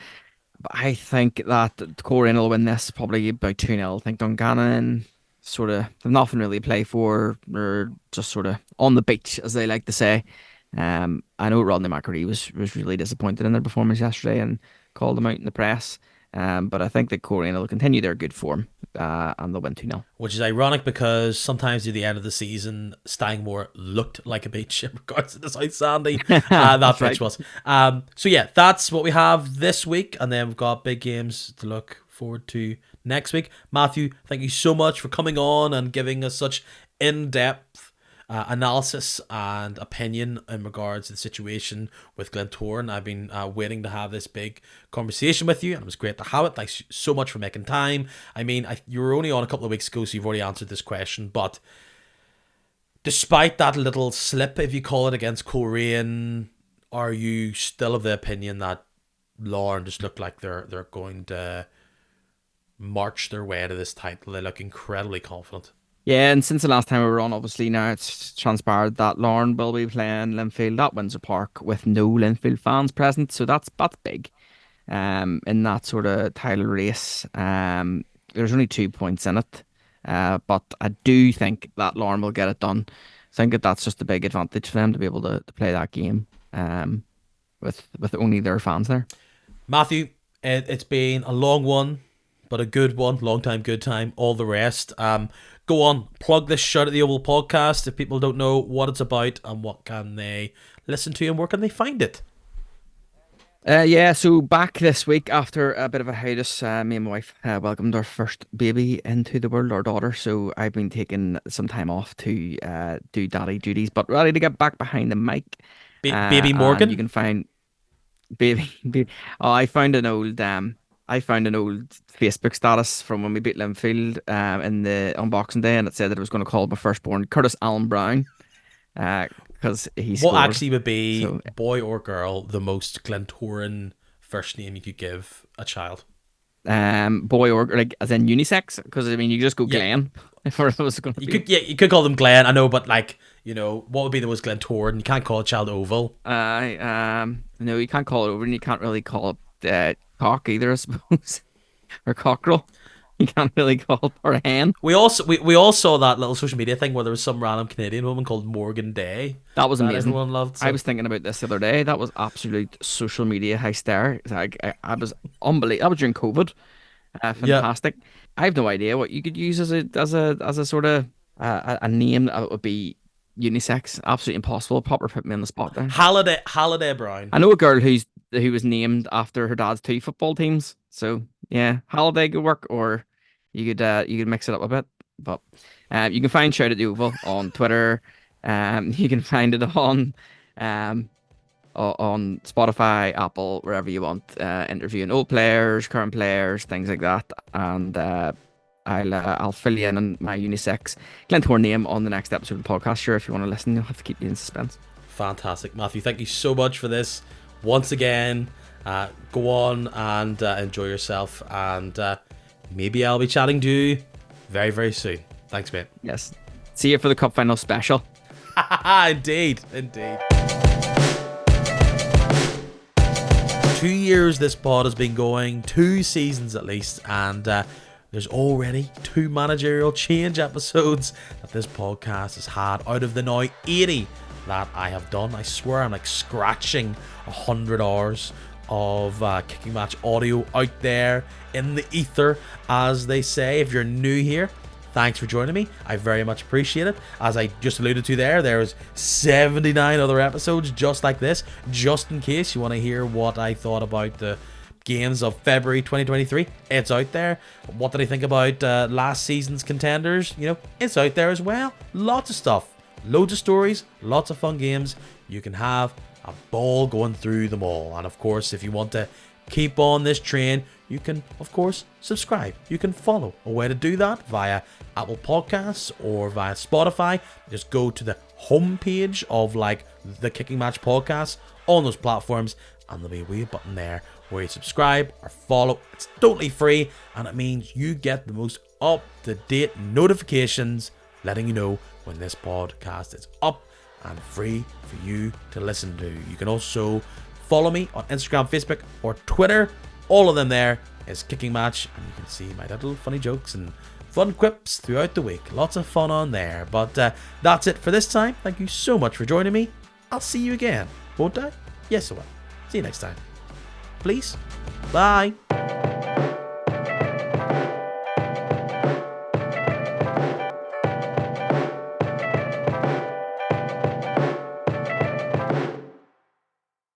But I think that Coleraine will win this probably about 2-0. I think Dungannon sort of have nothing really to play for. They're just sort of on the beach, as they like to say. I know Rodney McAree was really disappointed in their performance yesterday and called them out in the press. But I think that Coleraine will continue their good form and they'll win 2-0. Which is ironic because sometimes near the end of the season, Stangmore looked like a beach in regards to the South Sandy. That beach was. So yeah, that's what we have this week. And then we've got big games to look forward to next week. Matthew, thank you so much for coming on and giving us such in-depth analysis and opinion in regards to the situation with Glentoran. I've been waiting to have this big conversation with you, and it was great to have it. Thanks so much for making time. I mean, you were only on a couple of weeks ago, so you've already answered this question, but despite that little slip, if you call it, against Coleraine, are you still of the opinion that Lauren just look like they're going to march their way to this title? They look incredibly confident. Yeah, and since the last time we were on, obviously now it's transpired that Lauren will be playing Linfield at Windsor Park with no Linfield fans present, so that's big. In that sort of title race, there's only 2 points in it, but I do think that Lauren will get it done. I think that's just a big advantage for them to be able to play that game, with only their fans there. Matthew, it's been a long one, but a good one. Long time, good time, all the rest. Go on, plug this Shout at the Oval podcast if people don't know what it's about and what can they listen to and where can they find it. So back this week after a bit of a hiatus, me and my wife welcomed our first baby into the world, our daughter. So I've been taking some time off to do daddy duties, but ready to get back behind the mic. Baby Morgan? You can find baby. Oh, I found an old Facebook status from when we beat Linfield in the unboxing day, and it said that it was going to call my firstborn Curtis Allen Brown because he scored. What actually would be, boy or girl, the most Glentoran first name you could give a child? Boy or like as in unisex, because I mean you just go Glenn. If it was going to be. You could call them Glenn. I know, but what would be the most Glentoran? You can't call a child Oval. No, you can't call it Oval, and you can't really call it cock either, I suppose, or cockerel. You can't really call it, or a hen. We all saw that little social media thing where there was some random Canadian woman called Morgan Day. That was amazing. Everyone loved. So. I was thinking about this the other day. That was absolute social media hysteria. I was unbelievable. That was during COVID. Fantastic. Yeah. I have no idea what you could use as a sort of a name that would be unisex. Absolutely impossible. Popper put me on the spot there. Halliday Brown. I know a girl who was named after her dad's 2 football teams. So yeah, Halliday could work, or you could mix it up a bit. But you can find Shout at the Oval on Twitter. You can find it on Spotify, Apple, wherever you want. Interviewing old players, current players, things like that. And I'll fill you in on my unisex Glentoran name on the next episode of the podcast. Sure, if you want to listen, you'll have to keep you in suspense. Fantastic, Matthew. Thank you so much for this. Once again, go on and enjoy yourself, and maybe I'll be chatting to you very, very soon. Thanks, mate. Yes. See you for the cup final special. Indeed. 2 years this pod has been going, 2 seasons at least, and there's already 2 managerial change episodes that this podcast has had out of the now 80 that I have done. I swear I'm like scratching 100 hours of kicking match audio out there in the ether, as they say. If you're new here, thanks for joining me. I very much appreciate it. As I just alluded to there's 79 other episodes just like this, just in case you want to hear what I thought about the games of February 2023. It's out there. What did I think about last season's contenders? It's out there as well. Lots of stuff, loads of stories, lots of fun games. You can have a ball going through them all. And of course, if you want to keep on this train, you can of course subscribe, you can follow. A way to do that via Apple Podcasts or via Spotify. Just go to the homepage of the Kicking Match podcast on those platforms, and there'll be a wee button there where you subscribe or follow. It's totally free, and it means you get the most up-to-date notifications letting you know when this podcast is up and free for you to listen to. You can also follow me on Instagram, Facebook, or Twitter. All of them there is Kicking Match, and you can see my little funny jokes and fun quips throughout the week. Lots of fun on there. But that's it for this time. Thank you so much for joining me. I'll see you again, won't I? Yes, I will. See you next time. Please. Bye.